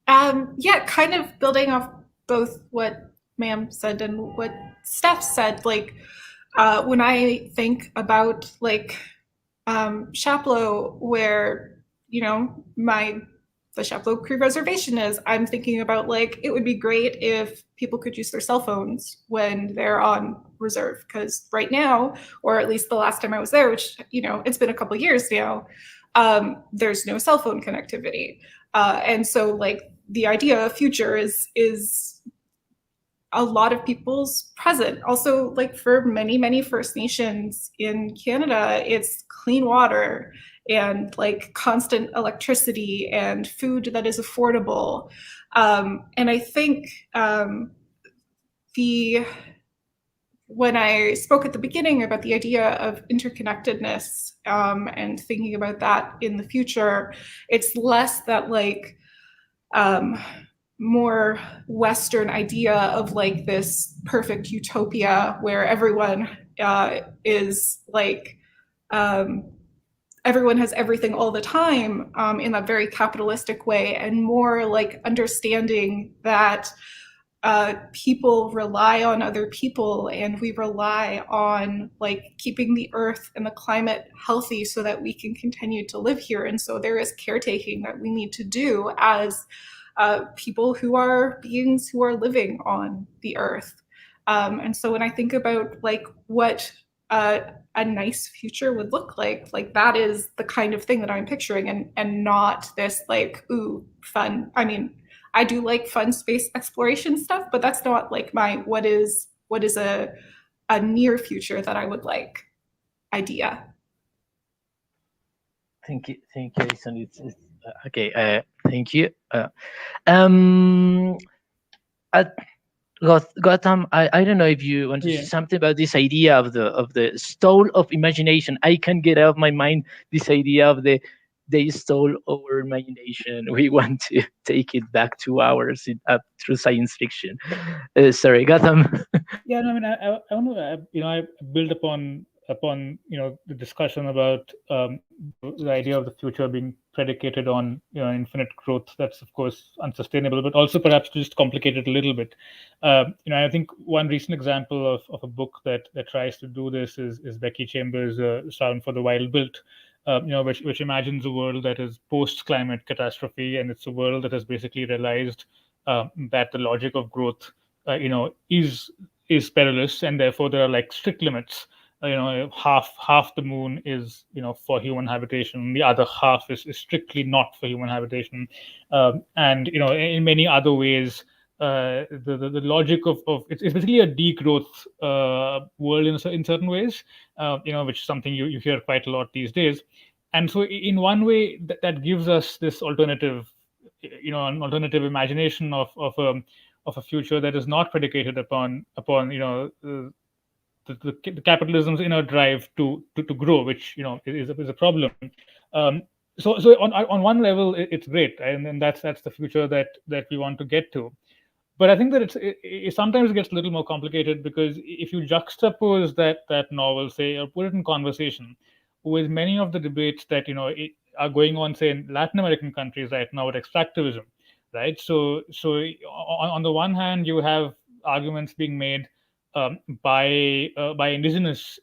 Yeah, kind of building off both what Mame said and what Steph said. Like, when I think about like Chapleau, where the Chapleau Cree Reservation is, I'm thinking about like it would be great if people could use their cell phones when they're on reserve, because right now, or at least the last time I was there, which it's been a couple of years now, there's no cell phone connectivity, and so like the idea of future is a lot of people's present. Also, like for many First Nations in Canada, it's clean water and like constant electricity and food that is affordable. And I think when I spoke at the beginning about the idea of interconnectedness and thinking about that in the future, it's less that like more Western idea of like this perfect utopia where everyone is like everyone has everything all the time in a very capitalistic way, and more like understanding that people rely on other people, and we rely on like keeping the earth and the climate healthy so that we can continue to live here. And so there is caretaking that we need to do as people who are beings who are living on the earth. And so when I think about like what a nice future would look like that is the kind of thing that I'm picturing, and not this like, ooh, fun. I mean, I do like fun space exploration stuff, but that's not like my what is a near future that I would like idea. Thank you, Allison. It's okay. Thank you. Gautam, I don't know if you want to say something about this idea of the stole of imagination. I can't get out of my mind this idea of they stole our imagination. We want to take it back 2 hours through science fiction. Sorry, Gautam. Yeah, no, I mean, I want to, I build upon the discussion about the idea of the future being predicated on infinite growth. That's of course unsustainable, but also perhaps just complicated a little bit. I think one recent example of a book that tries to do this is Becky Chambers' Sound for the Wild Built, which imagines a world that is post-climate catastrophe, and it's a world that has basically realized that the logic of growth, is perilous, and therefore there are like strict limits. Half the moon is for human habitation, the other half is strictly not for human habitation, and in many other ways the logic of it's basically a degrowth world in certain ways, which is something you hear quite a lot these days. And so in one way that gives us this alternative, an alternative imagination of a future that is not predicated upon the capitalism's inner drive to grow, which is a problem. So on one level it's great, and that's the future that we want to get to. But I think that it sometimes gets a little more complicated, because if you juxtapose that novel, say, or put it in conversation with many of the debates that are going on, say, in Latin American countries right now with extractivism, right? So on the one hand, you have arguments being made by indigenous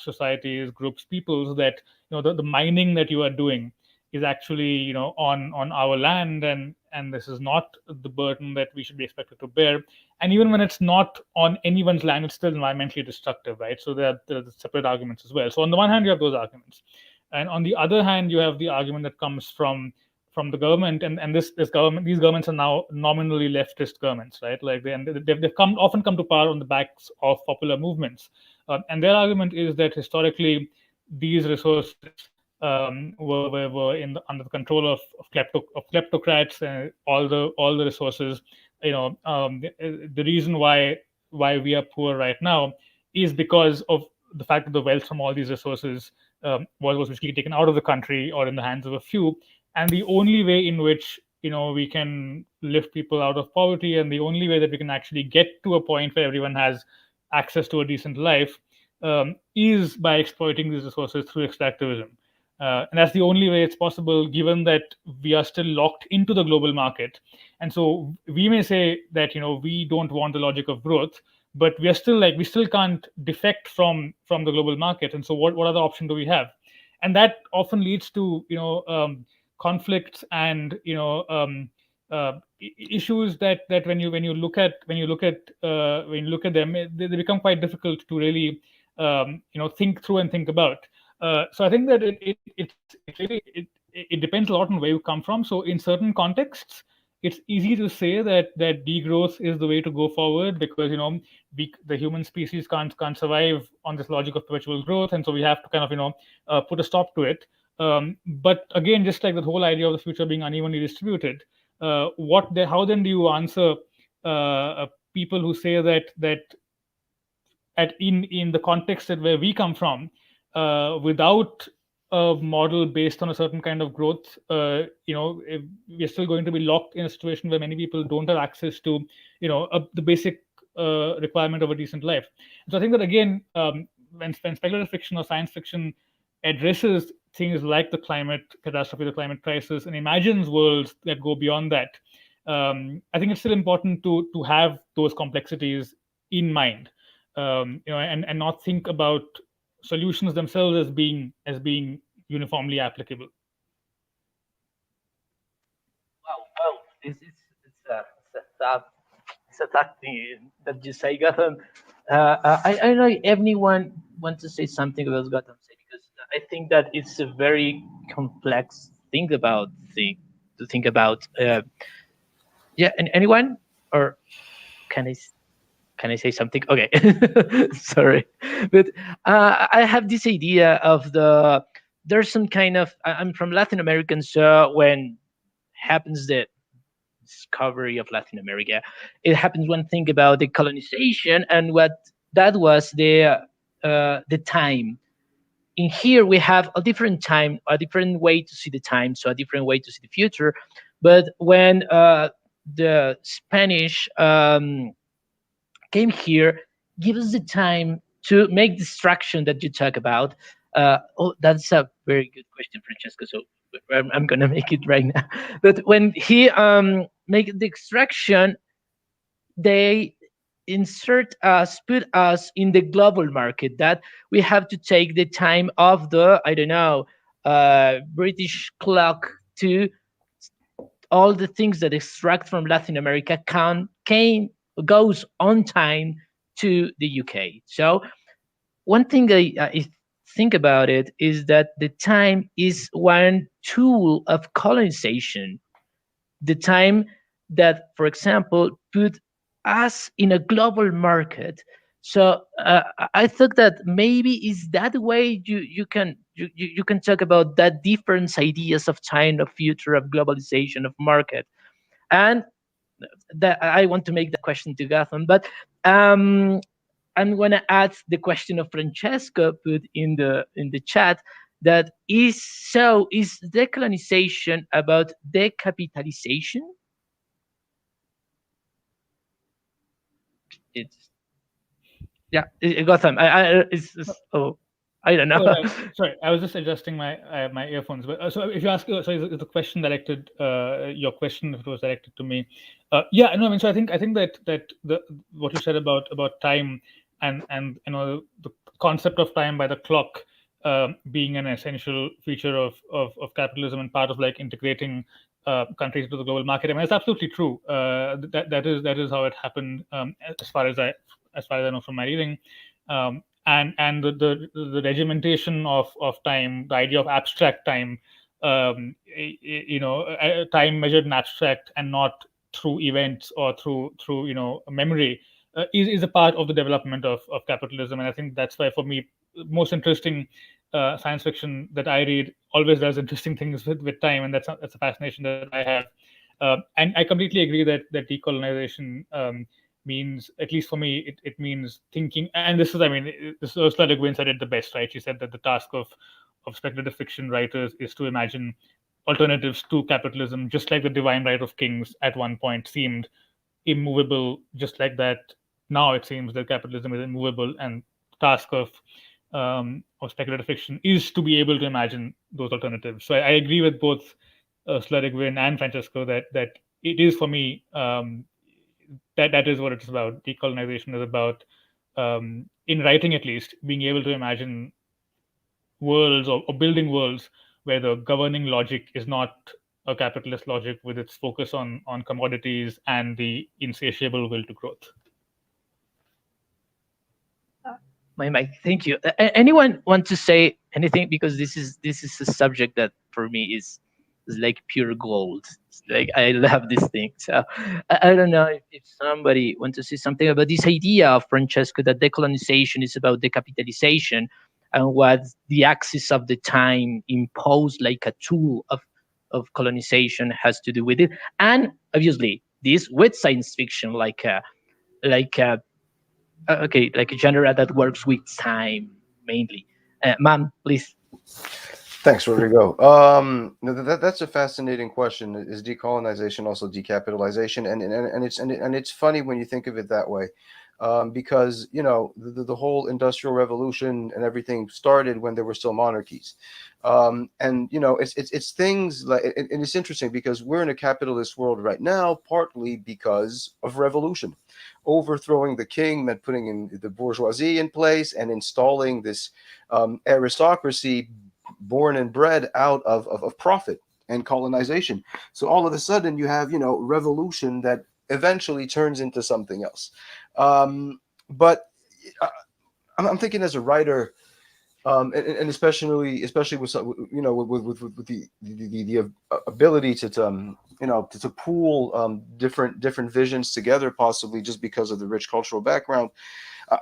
societies, groups, peoples, that the mining that you are doing is actually on our land, and this is not the burden that we should be expected to bear. And even when it's not on anyone's land, it's still environmentally destructive, right? So there are separate arguments as well. So on the one hand, you have those arguments, and on the other hand, you have the argument that comes from the government, and these governments are now nominally leftist governments, right? Like they've often come to power on the backs of popular movements, and their argument is that historically these resources were under the control of kleptocrats, and all the resources. The reason why we are poor right now is because of the fact that the wealth from all these resources was basically taken out of the country or in the hands of a few. and the only way in which we can lift people out of poverty, and the only way that we can actually get to a point where everyone has access to a decent life, is by exploiting these resources through extractivism. And that's the only way it's possible, given that we are still locked into the global market. And so we may say that we don't want the logic of growth, but we still can't defect from the global market. And so what other option do we have? And that often leads to conflicts and issues that when you look at them, they become quite difficult to really think through and think about. So I think that it depends a lot on where you come from. So in certain contexts, it's easy to say that degrowth is the way to go forward, because the human species can't survive on this logic of perpetual growth, and so we have to kind of put a stop to it. But again, just like the whole idea of the future being unevenly distributed, how then do you answer people who say that in the context that where we come from, without a model based on a certain kind of growth, we're still going to be locked in a situation where many people don't have access to the basic requirement of a decent life. So I think that again, when speculative fiction or science fiction addresses things like the climate catastrophe, the climate crisis, and imagines worlds that go beyond that, I think it's still important to have those complexities in mind, and not think about solutions themselves as being uniformly applicable. Wow, it's a tough thing that you say, Gautam. I don't know if anyone wants to say something about Gautam, because I think that it's a very complex thing to think about. Yeah, and anyone, or can I say something? Okay, sorry, but I have this idea of there's some kind of, I'm from Latin American, so when happens the discovery of Latin America, it happens one thing about the colonization, and what that was the time. In here we have a different time, a different way to see the time, so a different way to see the future. But when the Spanish came here, give us the time to make the extraction that you talk about. That's a very good question, Francesco. So I'm gonna make it right now. But when he make the extraction, they put us in the global market, that we have to take the time of the, I don't know, British clock to all the things that extract from Latin America goes on time to the UK. So one thing I think about it is that the time is one tool of colonization. The time that, for example, put us in a global market. So I thought that maybe is that way you can talk about that different ideas of time, of future, of globalization, of market. And that I want to make the question to Gautam, but I'm gonna add the question of Francesco put in the chat, that is decolonization about decapitalization? It's Gautam. I don't know. Sorry, I was just adjusting my earphones. But so if you ask, is the question directed? Your question, if it was directed to me, yeah, no, I mean, so I think that what you said about time and the concept of time by the clock being an essential feature of capitalism and part of like integrating countries into the global market. I mean, it's absolutely true. That is how it happened, as far as I know from my reading. And the regimentation of time, the idea of abstract time, time measured in abstract and not through events or through memory, is a part of the development of capitalism. And I think that's why, for me, most interesting science fiction that I read always does interesting things with time, and that's a fascination that I have. And I completely agree that decolonization means, at least for me, it means thinking. And this is Ursula Le Guin said it the best, right? She said that the task of speculative fiction writers is to imagine alternatives to capitalism, just like the divine right of kings at one point seemed immovable, just like that now it seems that capitalism is immovable, and the task of speculative fiction is to be able to imagine those alternatives. So I agree with both Slurigwin and Francesco that it is, for me, that is what it's about. Decolonization is about, in writing at least, being able to imagine worlds or building worlds where the governing logic is not a capitalist logic with its focus on commodities and the insatiable will to growth. Mike, thank you. Anyone want to say anything? Because this is a subject that for me is like pure gold. It's like I love this thing. So I don't know if somebody wants to say something about this idea of Francesco that decolonization is about decapitalization, and what the axis of the time imposed like a tool of colonization has to do with it, and obviously this with science fiction like a okay, like a genre that works with time mainly. Ma'am, please. Thanks, Rodrigo. No, that's a fascinating question. Is decolonization also decapitalization? And it's funny when you think of it that way, because the whole industrial revolution and everything started when there were still monarchies, and it's things like, and it's interesting because we're in a capitalist world right now, partly because of revolution. Overthrowing the king meant putting in the bourgeoisie in place and installing this aristocracy born and bred out of profit and colonization. So all of a sudden you have, revolution that eventually turns into something else. But I'm thinking as a writer, and especially with with the ability to pool different visions together, possibly just because of the rich cultural background.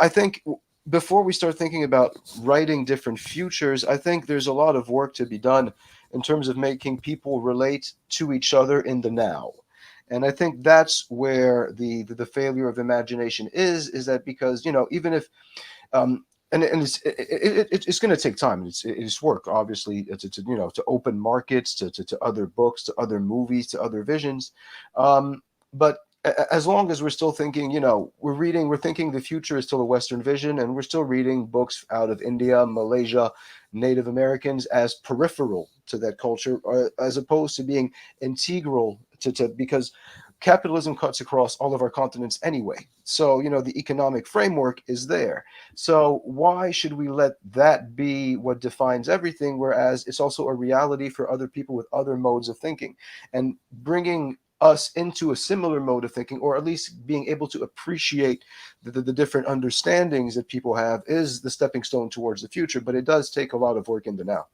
I think before we start thinking about writing different futures, I think there's a lot of work to be done in terms of making people relate to each other in the now. And I think that's where the failure of imagination is that because, even if, and it's going to take time. It's work, obviously, to open markets, to other books, to other movies, to other visions. But as long as we're still thinking, we're thinking the future is still a Western vision, and we're still reading books out of India, Malaysia, Native Americans as peripheral to that culture, as opposed to being integral to because capitalism cuts across all of our continents anyway. So, the economic framework is there. So why should we let that be what defines everything, whereas it's also a reality for other people with other modes of thinking, and bringing us into a similar mode of thinking, or at least being able to appreciate the different understandings that people have, is the stepping stone towards the future. But it does take a lot of work in the now.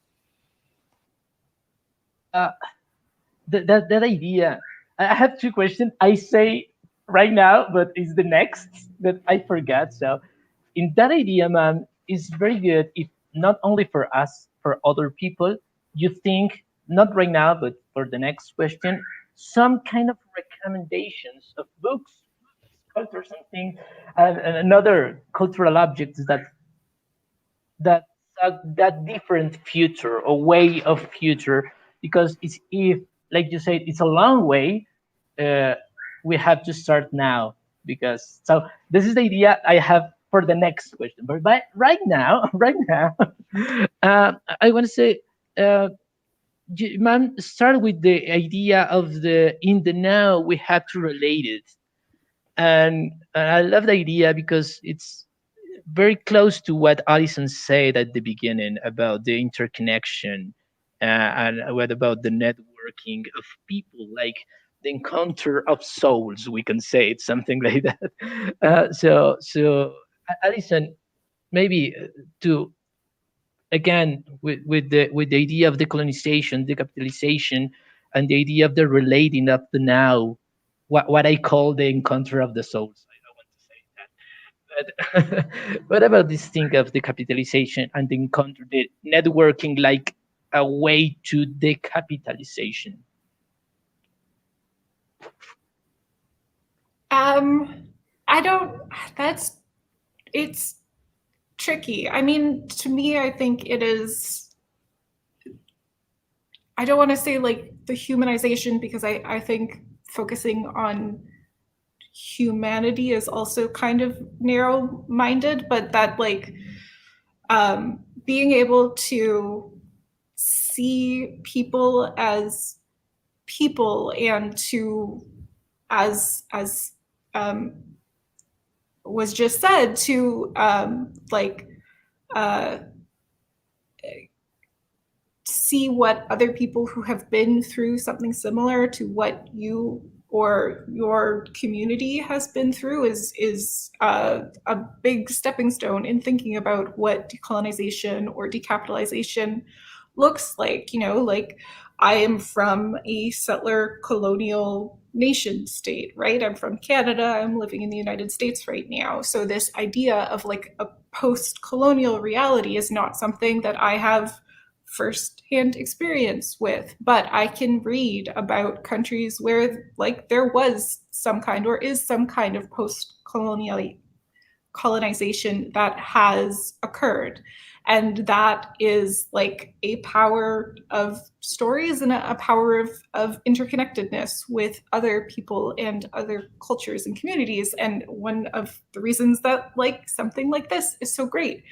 That idea. I have two questions. I say right now, but it's the next that I forgot. So, in that idea, man, is very good. If not only for us, for other people, you think not right now, but for the next question, some kind of recommendations of books, culture, something, and another cultural objects that that different future or way of future, because it's, if like you said, it's a long way. We have to start now, because so this is the idea I have for the next question. But right now, I want to say, man, start with the idea of the in the now we have to relate it, and I love the idea because it's very close to what Allison said at the beginning about the interconnection, and what about the networking of people, like the encounter of souls. We can say it's something like that. So Allison, maybe to again with the idea of decolonization, decapitalization, and the idea of the relating of the now, what I call the encounter of the souls. But what about this thing of the capitalization and the encounter, the networking, like a way to decapitalization? I don't. It's tricky. I mean, to me, I think it is. I don't want to say like the humanization, because I think focusing on humanity is also kind of narrow-minded, but that like being able to see people as people and to, as was just said, to see what other people who have been through something similar to what you or your community has been through is a big stepping stone in thinking about what decolonization or decapitalization looks like. You know, like I am from a settler colonial nation state, right? I'm from Canada. I'm living in the United States right now. So this idea of like a post-colonial reality is not something that I have first-hand experience with, but I can read about countries where like there was some kind or is some kind of post-colonial colonization that has occurred. And that is like a power of stories and a power of interconnectedness with other people and other cultures and communities. And one of the reasons that like something like this is so great,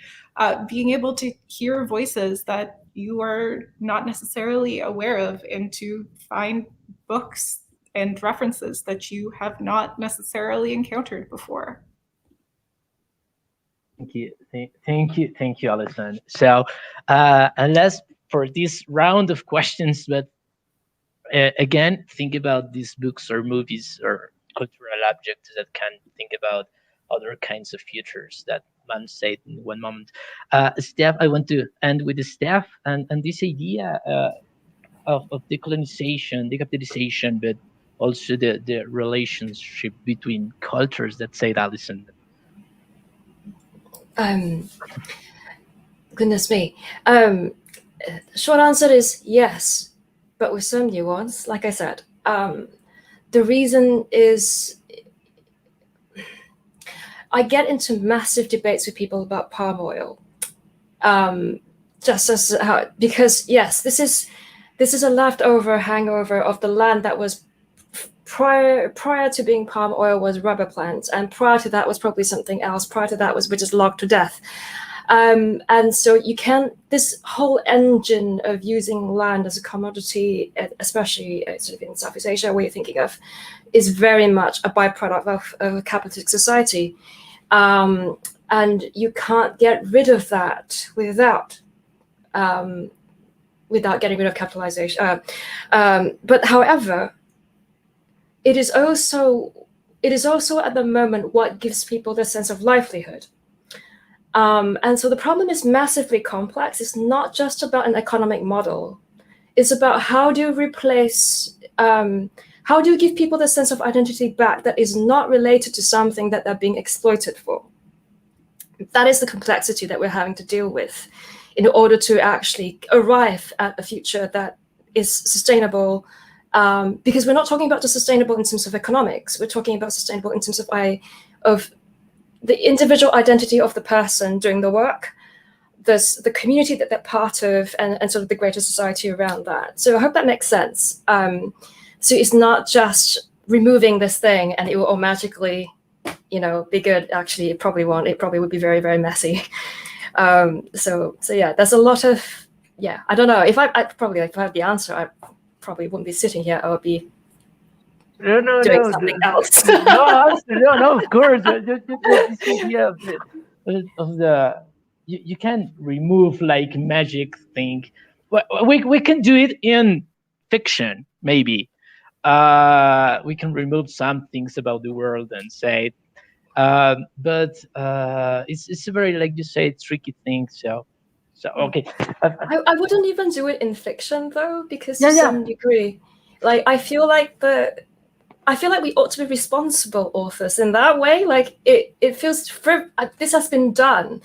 being able to hear voices that you are not necessarily aware of, and to find books and references that you have not necessarily encountered before. Thank you, Allison. So, unless for this round of questions, but again, think about these books or movies or cultural objects that can think about other kinds of futures that Mame said in one moment. Steph, I want to end with the Steph and this idea of decolonization, decapitalization, but also the relationship between cultures that said Allison. Goodness me. Short answer is yes, but with some nuance. Like I said, the reason is I get into massive debates with people about palm oil. Just as how, because yes, this is a leftover hangover of the land that was prior to being palm oil was rubber plants, and prior to that was probably something else. Prior to that was just logged to death. And so you can't, this whole engine of using land as a commodity, especially sort of in Southeast Asia, where you're thinking of, is very much a byproduct of a capitalistic society. And you can't get rid of that without getting rid of capitalization. But however, it is also at the moment what gives people the sense of livelihood. And so the problem is massively complex. It's not just about an economic model. It's about how do you replace, how do you give people the sense of identity back that is not related to something that they're being exploited for? That is the complexity that we're having to deal with in order to actually arrive at a future that is sustainable. Because we're not talking about just sustainable in terms of economics. We're talking about sustainable in terms of the individual identity of the person doing the work, the community that they're part of, and sort of the greater society around that. So I hope that makes sense. So it's not just removing this thing and it will all magically, be good. Actually, it probably won't. It probably would be very, very messy. So yeah, there's a lot of, I don't know. If I had the answer, I probably wouldn't be sitting here. I would be doing something else. no, of course. This idea of the you can remove like magic thing. We can do it in fiction, maybe. We can remove some things about the world and say, but it's a very, like you say, tricky thing. So okay. I wouldn't even do it in fiction though, because to some degree, like I feel like we ought to be responsible authors in that way. Like it feels this has been done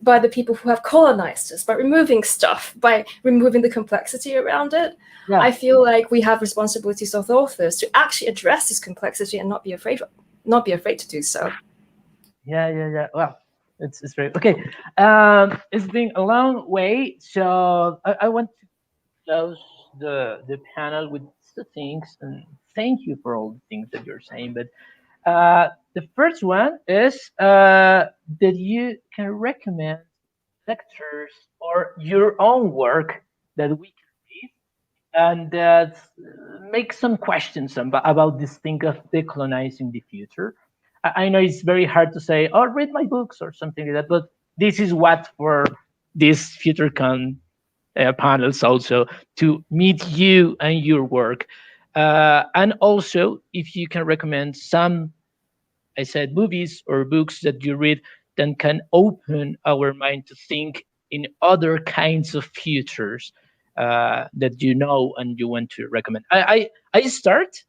by the people who have colonized us, by removing stuff, by removing the complexity around it. Yeah. I feel like we have responsibilities as authors to actually address this complexity and not be afraid to do so. Yeah. Well, it's very okay. It's been a long way, so I want to close the panel with the things, and thank you for all the things that you're saying. But the first one is that you can recommend lectures or your own work that we can read and that make some questions about this thing of decolonizing the future. I know it's very hard to say, "Oh, read my books" or something like that, but this is what for this FutureCon panels also to meet you and your work, and also if you can recommend some, I said, movies or books that you read that can open our mind to think in other kinds of futures that you know and you want to recommend. I start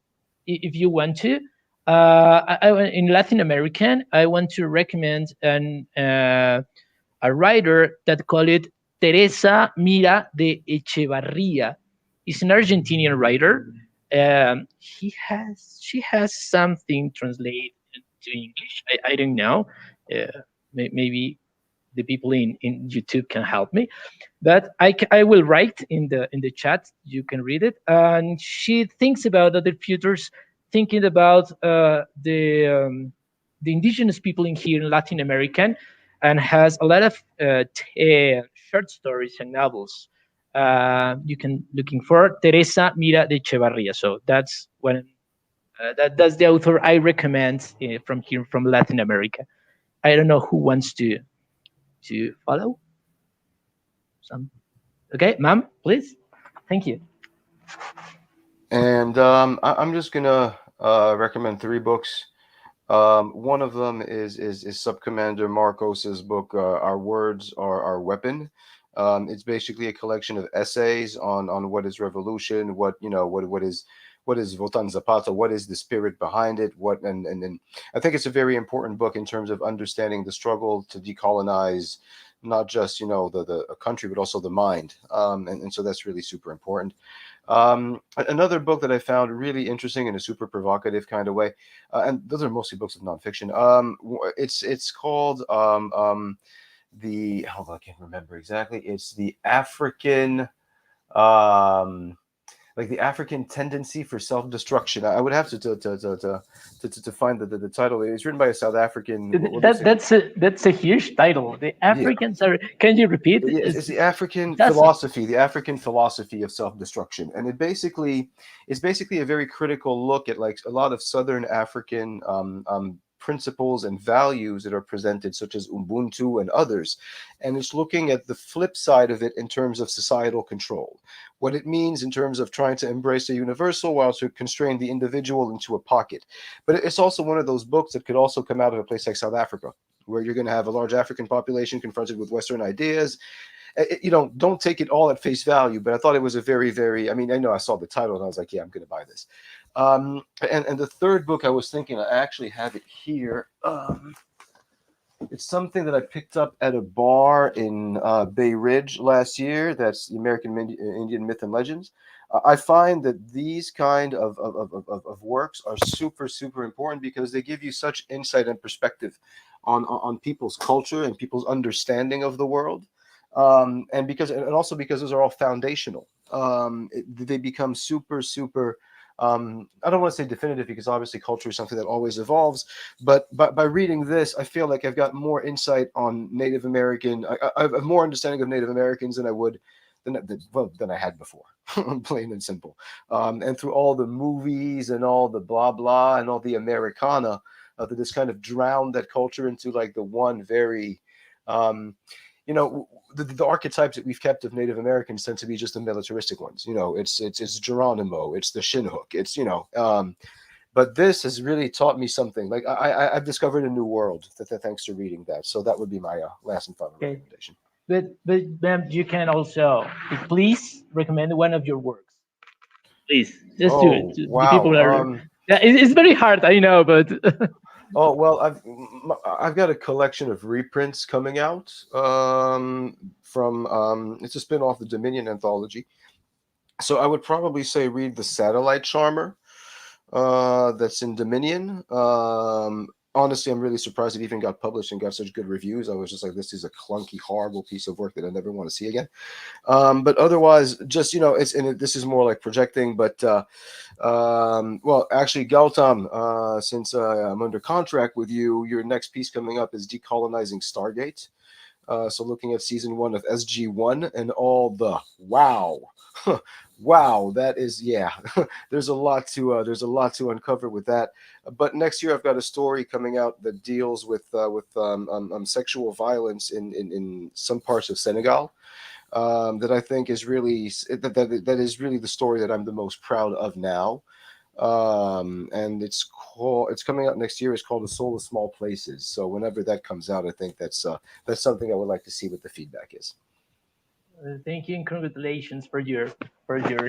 if you want to. In Latin American, I want to recommend a writer that called it Teresa Mira de Echevarria. He's an Argentinian writer. She has something translated to English. I don't know. Maybe the people in YouTube can help me. But I will write in the chat. You can read it. And she thinks about other futures, thinking about the indigenous people in here in Latin American, and has a lot of short stories and novels. You can looking for Teresa Mira de Echevarria. So that's when that's the author I recommend from here from Latin America. I don't know who wants to follow. Some okay, ma'am, please. Thank you. And I'm just gonna recommend 3 books. One of them is Subcommander Marcos's book, "Our Words Are Our Weapon." It's basically a collection of essays on what is revolution, what is Votan Zapata, what is the spirit behind it, and I think it's a very important book in terms of understanding the struggle to decolonize not just the country but also the mind, and so that's really super important. Another book that I found really interesting in a super provocative kind of way, and those are mostly books of nonfiction. It's called hold on, I can't remember exactly. It's the African like the African tendency for self-destruction. I would have to find the title. It's written by a South African. That's a huge title. The Africans are. Can you repeat? It's the African philosophy, the African philosophy of self-destruction, and it's basically a very critical look at like a lot of Southern African principles and values that are presented, such as Ubuntu and others. And it's looking at the flip side of it in terms of societal control, what it means in terms of trying to embrace a universal while to constrain the individual into a pocket. But it's also one of those books that could also come out of a place like South Africa, where you're going to have a large African population confronted with Western ideas. Don't take it all at face value, but I thought it was a very, very, I know I saw the title and I was like, yeah, I'm going to buy this. And the third book I was thinking, I actually have it here. It's something that I picked up at a bar in Bay Ridge last year. That's the American Indian Myth and Legends. I find that these kind of works are super, super important because they give you such insight and perspective on people's culture and people's understanding of the world. And also because those are all foundational. They become super, super. I don't want to say definitive because obviously culture is something that always evolves. But by reading this, I feel like I've got more insight on Native American. I have more understanding of Native Americans than I had before, plain and simple. And through all the movies and all the blah blah and all the Americana, that just kind of drowned that culture into like the one very. The archetypes that we've kept of Native Americans tend to be just the militaristic ones. It's Geronimo, it's the Shinhook, it's but this has really taught me something. Like I've discovered a new world thanks to reading that. So that would be my last and final recommendation. But ma'am, you can also please recommend one of your works. Please, just do it. Wow. The people are. Yeah, it's very hard, I know, but. Oh well, I've got a collection of reprints coming out from it's a spin-off of the Dominion anthology. So I would probably say read The Satellite Charmer that's in Dominion. honestly, I'm really surprised it even got published and got such good reviews. I was just like, this is a clunky, horrible piece of work that I never want to see again. But otherwise, just, this is more like projecting, but well, actually, Gautam, since I'm under contract with you, your next piece coming up is Decolonizing Stargate. So looking at season 1 of SG1 and all the wow. Wow, that is, yeah. there's a lot to uncover with that. But next year I've got a story coming out that deals with sexual violence in some parts of Senegal. That I think is really that is really the story that I'm the most proud of now. And it's coming out next year. It's called The Soul of Small Places. So whenever that comes out, I think that's something I would like to see what the feedback is. Thank you and congratulations for your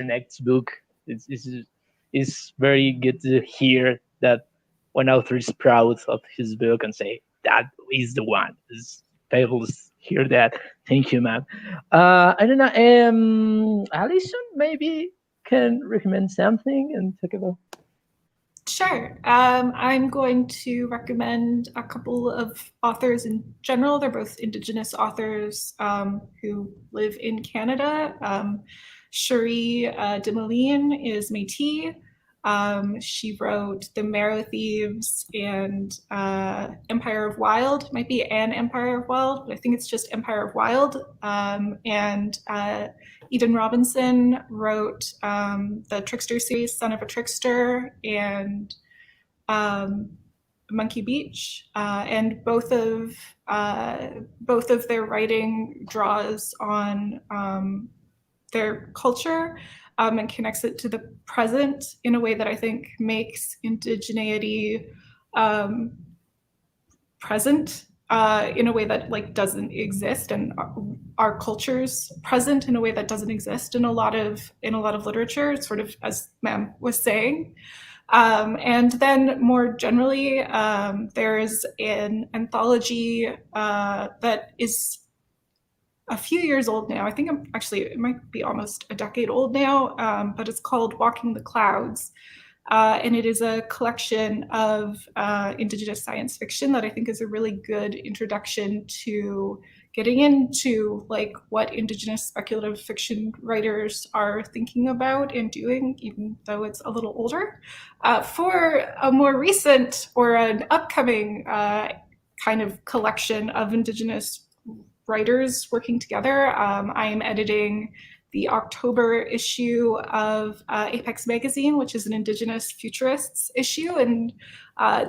next book. It's very good to hear that one author is proud of his book and say that is the one. It's fabulous to hear that. Thank you, man. I don't know. Allison maybe can recommend something and talk about. Sure. I'm going to recommend a couple of authors in general. They're both Indigenous authors who live in Canada. Cherie Demoline is Métis. She wrote The Marrow Thieves and Empire of Wild. Might be an Empire of Wild, but I think it's just Empire of Wild. And Eden Robinson wrote the Trickster series, Son of a Trickster, and Monkey Beach. And both of their writing draws on their culture and connects it to the present in a way that I think makes indigeneity present in a way that like doesn't exist, and our cultures present in a way that doesn't exist in a lot of literature, sort of as Mame was saying. And then more generally, there is an anthology that is a few years old now. I think it might be almost a decade old now, but it's called Walking the Clouds. And it is a collection of Indigenous science fiction that I think is a really good introduction to getting into like what Indigenous speculative fiction writers are thinking about and doing, even though it's a little older. For a more recent or an upcoming kind of collection of Indigenous writers working together, I am editing the October issue of Apex Magazine, which is an Indigenous futurists issue. And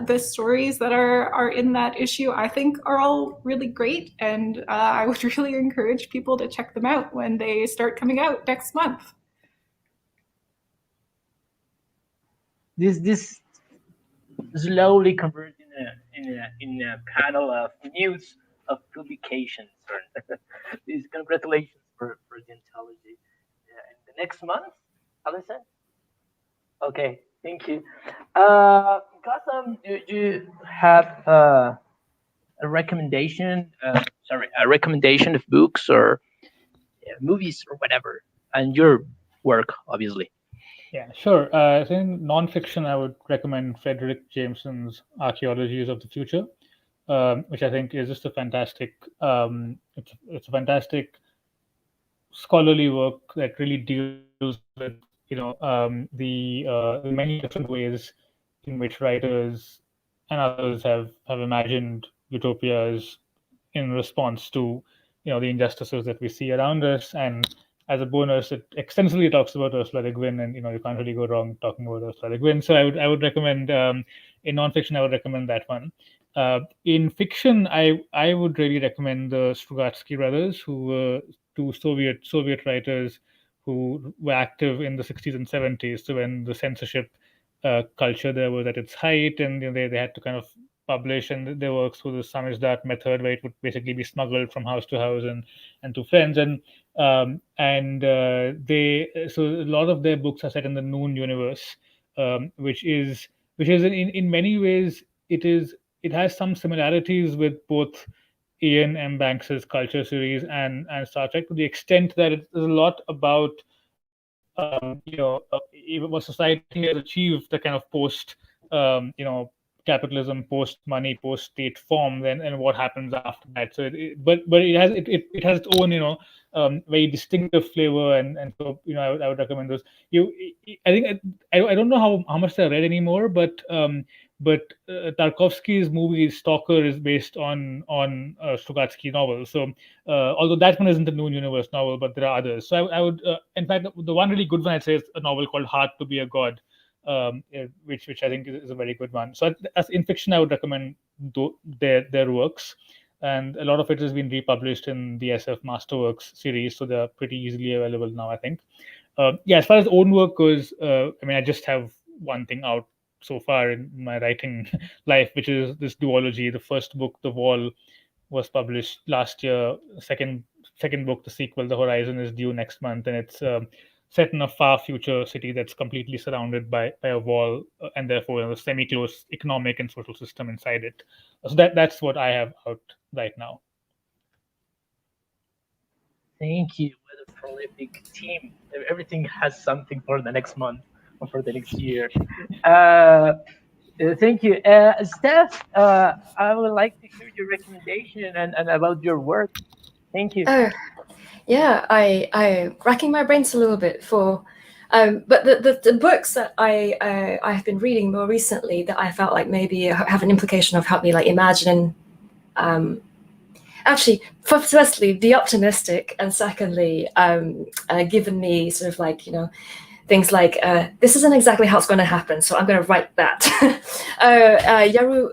the stories that are in that issue, I think, are all really great. And I would really encourage people to check them out when they start coming out next month. This slowly converts in a panel of news of publications. These congratulations for the anthology. In the next month, Allison? Okay, thank you. Gautam, do you have a recommendation? A recommendation of books or movies or whatever, and your work, obviously. Yeah, sure. So in nonfiction, I would recommend Frederick Jameson's Archaeologies of the Future, which I think is just a fantastic. It's a fantastic scholarly work that really deals with the many different ways in which writers and others have imagined utopias in response to the injustices that we see around us. And as a bonus, it extensively talks about Ursula Le Guin, and you can't really go wrong talking about Ursula Le Guin. So I would recommend in nonfiction, I would recommend that one. In fiction, I would really recommend the Strugatsky brothers, who were two Soviet writers who were active in the 60s and 70s. So when the censorship culture there was at its height, and they had to kind of publish and their works through the samizdat method, where it would basically be smuggled from house to house and to friends. And so a lot of their books are set in the Noon universe, which is in many ways it has some similarities with both Ian M. Banks's Culture series and Star Trek, to the extent that there's a lot about even what society has achieved, the kind of post capitalism, post money, post state form, then and what happens after that. So, but it has its own very distinctive flavor, and so I would recommend those. I think I don't know how much I read anymore, but Tarkovsky's movie Stalker is based on Strugatsky novel. So although that one isn't a Noon Universe novel, but there are others. So I would, in fact, the one really good one I'd say is a novel called Hard to Be a God, which I think is a very good one. So as in fiction, I would recommend their works, and a lot of it has been republished in the SF Masterworks series, so they're pretty easily available now, I think. As far as own work goes, I just have one thing out so far in my writing life, which is this duology. The first book, The Wall, was published last year. Second book, the sequel, The Horizon, is due next month, and it's set in a far future city that's completely surrounded by a wall, and therefore a semi-closed economic and social system inside it. So that's what I have out right now. Thank you. What a prolific team. Everything has something for the next month or for the next year. Thank you. Steph, I would like to hear your recommendation and about your work. Thank you. Yeah, I racking my brains a little bit for, but the books that I have been reading more recently that I felt like maybe have an implication of help me like imagine, actually, firstly, be optimistic, and secondly, given me sort of like things like this isn't exactly how it's going to happen, so I'm going to write that. Yaru,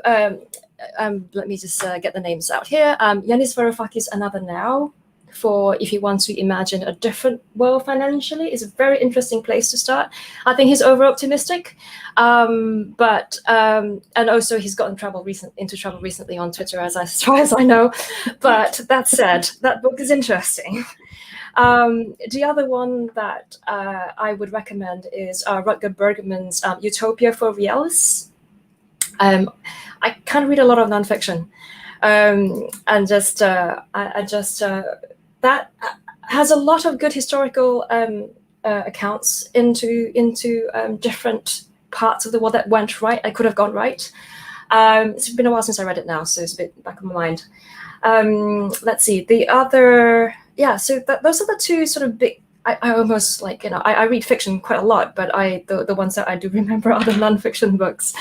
let me just get the names out here. Yanis Varoufakis' Another Now, for if you want to imagine a different world financially, is a very interesting place to start. I think he's over optimistic, but and also he's gotten into trouble recently on Twitter, as far as I know. But that said, that book is interesting. The other one that I would recommend is Rutger Bergman's Utopia for Reals. I can't read a lot of nonfiction, and just that has a lot of good historical accounts into different parts of the world that went right. I could have gone right. It's been a while since I read it now, so it's a bit back of my mind. Let's see, the other, so those are the two sort of big, I almost like, I read fiction quite a lot, but the ones that I do remember are the nonfiction books.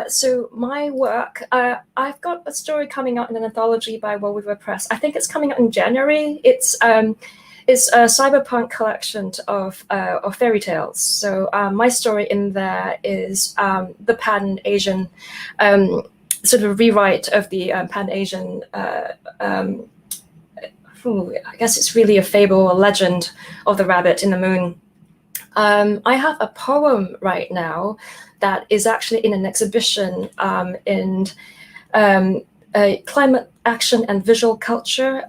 So my work, I've got a story coming out in an anthology by World River Press. I think it's coming out in January. It's a cyberpunk collection of fairy tales. So my story in there is the Pan-Asian sort of rewrite of the Pan-Asian. I guess it's really a fable, a legend of the rabbit in the moon. I have a poem right now that is actually in an exhibition in a climate action and visual culture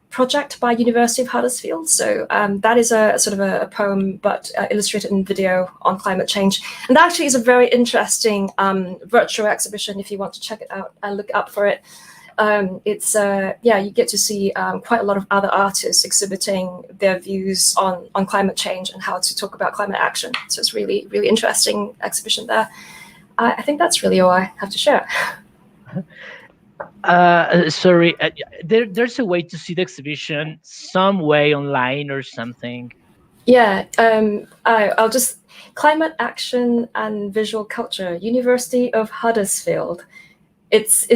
project by University of Huddersfield. So that is a sort of a poem, but illustrated in video on climate change. And that actually is a very interesting virtual exhibition if you want to check it out and look up for it. It's you get to see quite a lot of other artists exhibiting their views on climate change and how to talk about climate action. So it's really, really interesting exhibition there. I think that's really all I have to share. Sorry, there's a way to see the exhibition some way online or something. Yeah, I'll just climate action and visual culture, University of Huddersfield. It's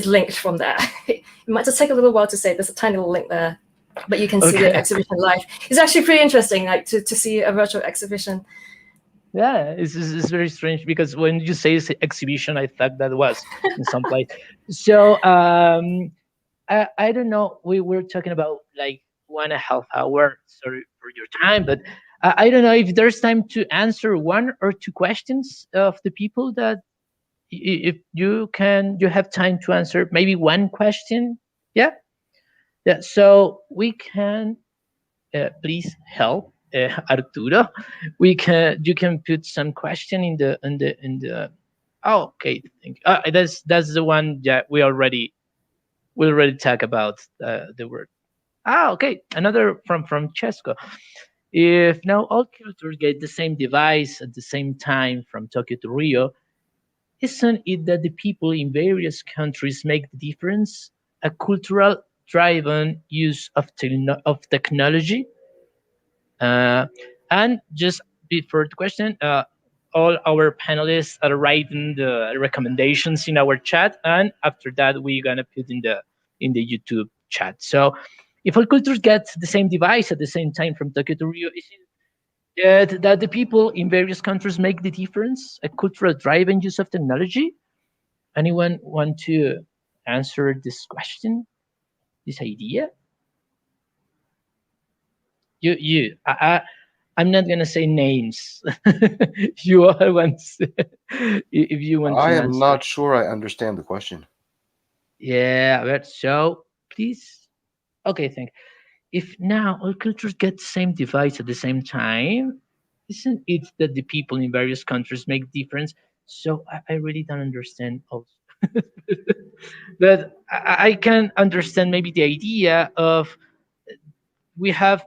linked from there. It might just take a little while to say. There's a tiny little link there, but you can see the exhibition live. It's actually pretty interesting, like to see a virtual exhibition. Yeah, it's very strange because when you say exhibition, I thought that was in some place. So I don't know. We were talking about like 1.5 hours. Sorry for your time, but I don't know if there's time to answer 1 or 2 questions of the people that. If you have time to answer maybe 1 question. Yeah. So we can please help Arturo. You can put some question in the. Oh, okay. That's the one that we already talk about the word. Okay. Another from Chesco. If now all cultures get the same device at the same time from Tokyo to Rio, isn't it that the people in various countries make the difference? A cultural driven use of, of technology? Uh, and just before the question, all our panelists are writing the recommendations in our chat, and after that, we're gonna put in the YouTube chat. So, if all cultures get the same device at the same time from Tokyo to Rio, is it that the people in various countries make the difference? A cultural drive and use of technology? Anyone want to answer this question? This idea? I'm not gonna say names. You all want if you want to I am answer. not sure I understand the question. Yeah, but so please. Okay, thank. If now all cultures get the same device at the same time, isn't it that the people in various countries make difference? So I really don't understand also. But I can understand maybe the idea of we have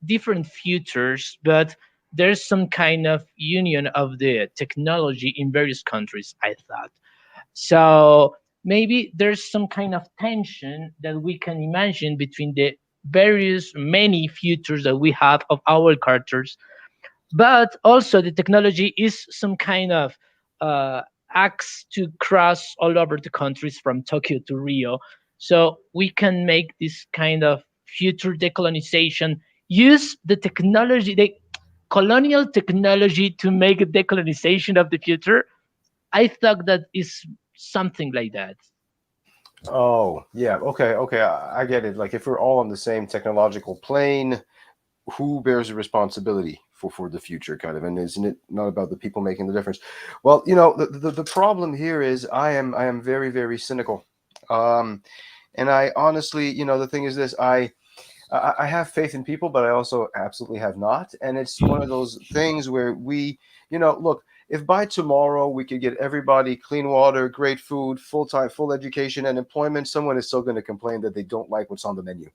different futures, but there's some kind of union of the technology in various countries, I thought. So maybe there's some kind of tension that we can imagine between the various many futures that we have of our characters, but also the technology is some kind of uh, axe to cross all over the countries from Tokyo to Rio. So we can make this kind of future decolonization, use the technology, the colonial technology to make a decolonization of the future. I thought that is something like that. Oh, yeah. Okay, okay. I get it. Like if we're all on the same technological plane, who bears the responsibility for the future, kind of, and isn't it not about the people making the difference? Well, the problem here is I am very, very cynical. Um, and I honestly, the thing is this, I have faith in people, but I also absolutely have not. And it's one of those things where look, if by tomorrow we could get everybody clean water, great food, full time, full education, and employment, someone is still going to complain that they don't like what's on the menu.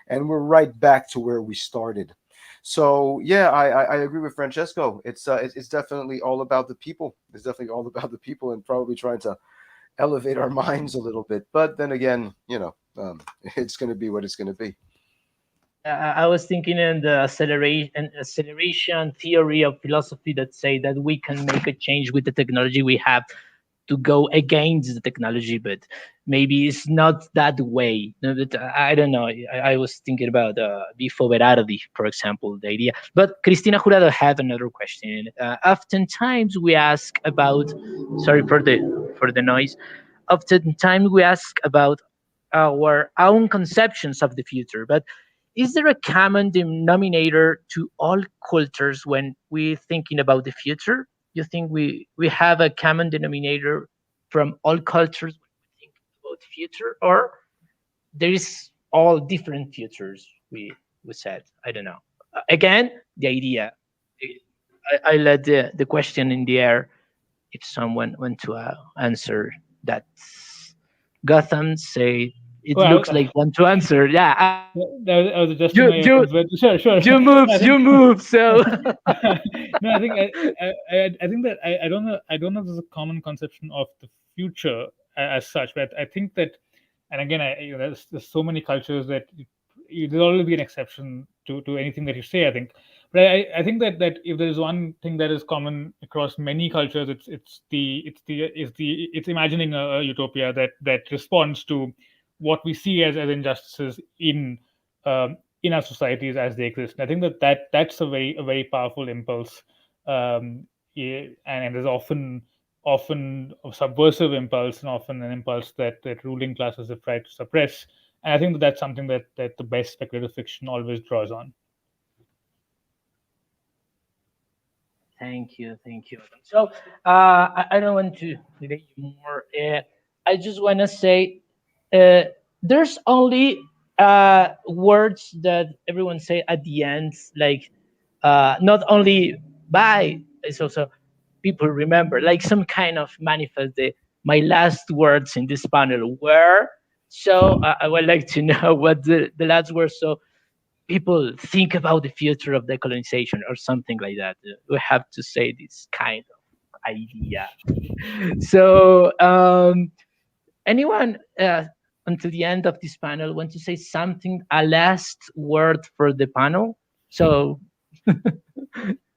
And we're right back to where we started. So yeah, I agree with Francesco. It's definitely all about the people. It's definitely all about the people, and probably trying to elevate our minds a little bit. But then again, it's going to be what it's going to be. I was thinking in the acceleration theory of philosophy that say that we can make a change with the technology we have to go against the technology, but maybe it's not that way. No, but I don't know. I was thinking about Bifo Berardi, for example, the idea. But Cristina Jurado had another question. Oftentimes we ask about, sorry for the noise. Oftentimes we ask about our own conceptions of the future, but is there a common denominator to all cultures when we're thinking about the future? You think we have a common denominator from all cultures when we think about the future, or there is all different futures? We said I don't know. Again, the idea. I let the question in the air. If someone want to answer that, Gotham say it Well, looks like want to answer. Yeah, I was adjusting you my you earphones, but sure, sure. you I move, think, you move. So no, I think that I don't know if there's a common conception of the future as such, but I think that, and again, there's so many cultures that there'll always be an exception to anything that you say. I think, but I think that if there is one thing that is common across many cultures, it's imagining a utopia that responds to what we see as injustices in our societies as they exist. And I think that's a very powerful impulse, and there's often a subversive impulse, and often an impulse that ruling classes have tried to suppress. And I think that's something that the best speculative fiction always draws on. thank you, thank you. So I don't want to delay you more. I just want to say uh, there's only words that everyone say at the end, like not only bye. It's also people remember, like some kind of manifest. My last words in this panel were. So I would like to know what the last words. So people think about the future of decolonization or something like that. We have to say this kind of idea. So, anyone until the end of this panel want to say something, a last word for the panel? So,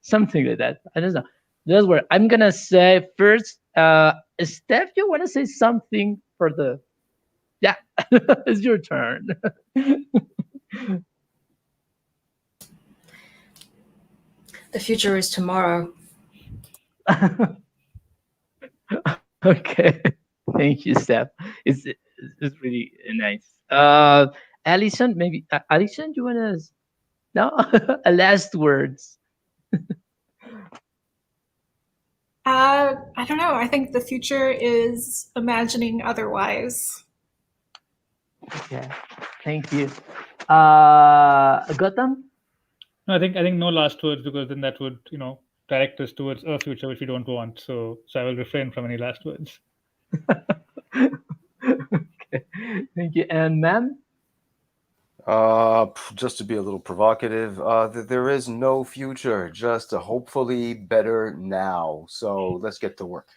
something like that. I don't know. That's where I'm gonna say first. Steph, you want to say something for the? Yeah, it's your turn. The future is tomorrow. Okay, thank you, Steph. It's really nice. Allison, maybe Allison, you wanna? No, a last words. I don't know. I think the future is imagining otherwise. Okay, thank you. Gautam. No, I think no last words, because then that would direct us towards a future which we don't want. So I will refrain from any last words. Okay, thank you. And Mame. Just to be a little provocative, there is no future, just a hopefully better now. So let's get to work.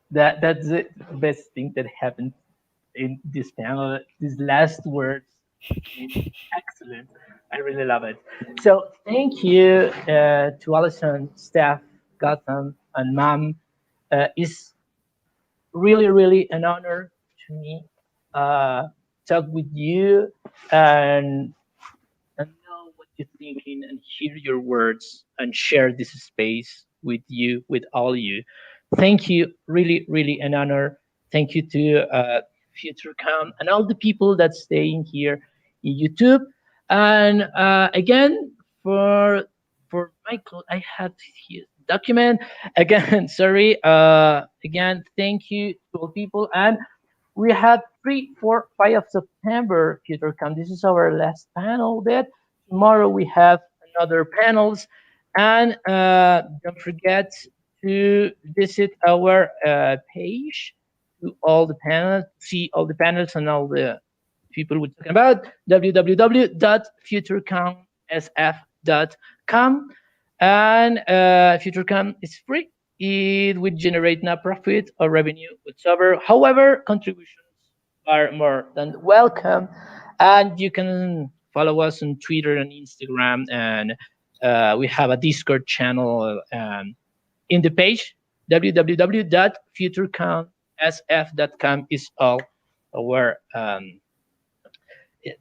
That's the best thing that happened in this panel. These last words, excellent. I really love it. So thank you to Allison, Steph, Gautam, and Mame. It's really an honor to me talk with you and know what you're thinking and hear your words and share this space with you, with all you. Thank you, really an honor. Thank you to FutureCom and all the people that staying here in YouTube. And again, for Michael, I have his document. Again, sorry. Again, thank you to all people. And we have 3, 4, 5 September FutureCom. This is our last panel bit. Tomorrow we have another panels. And don't forget to visit our page to all the panels, see all the panels and all the people we're talking about, www.futurecomsf.com. And FutureCom is free. It would generate no profit or revenue whatsoever. However, contributions are more than welcome. And you can follow us on Twitter and Instagram. And we have a Discord channel in the page. www.futurecomsf.com is all our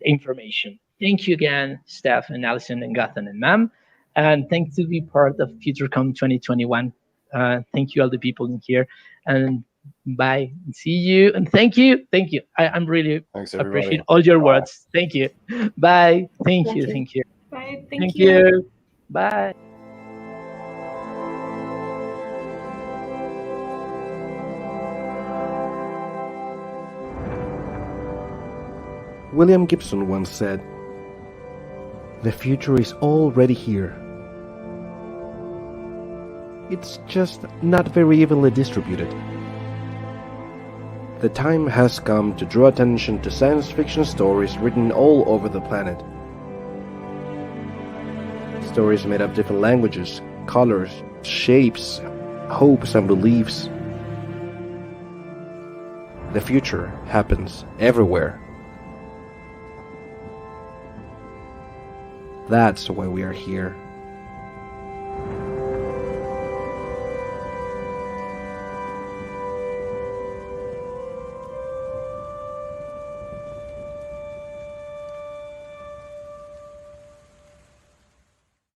information. Thank you again, Steph and Allison and Gautam and Mame. And thanks to be part of FutureCom 2021. Thank you all the people in here. And bye. See you. And thank you. I'm really appreciate all your words. Thank you. Bye. Thank you. Bye. Thank you. Bye. William Gibson once said, "The future is already here. It's just not very evenly distributed." The time has come to draw attention to science fiction stories written all over the planet. Stories made of different languages, colors, shapes, hopes, and beliefs. The future happens everywhere. That's why we are here.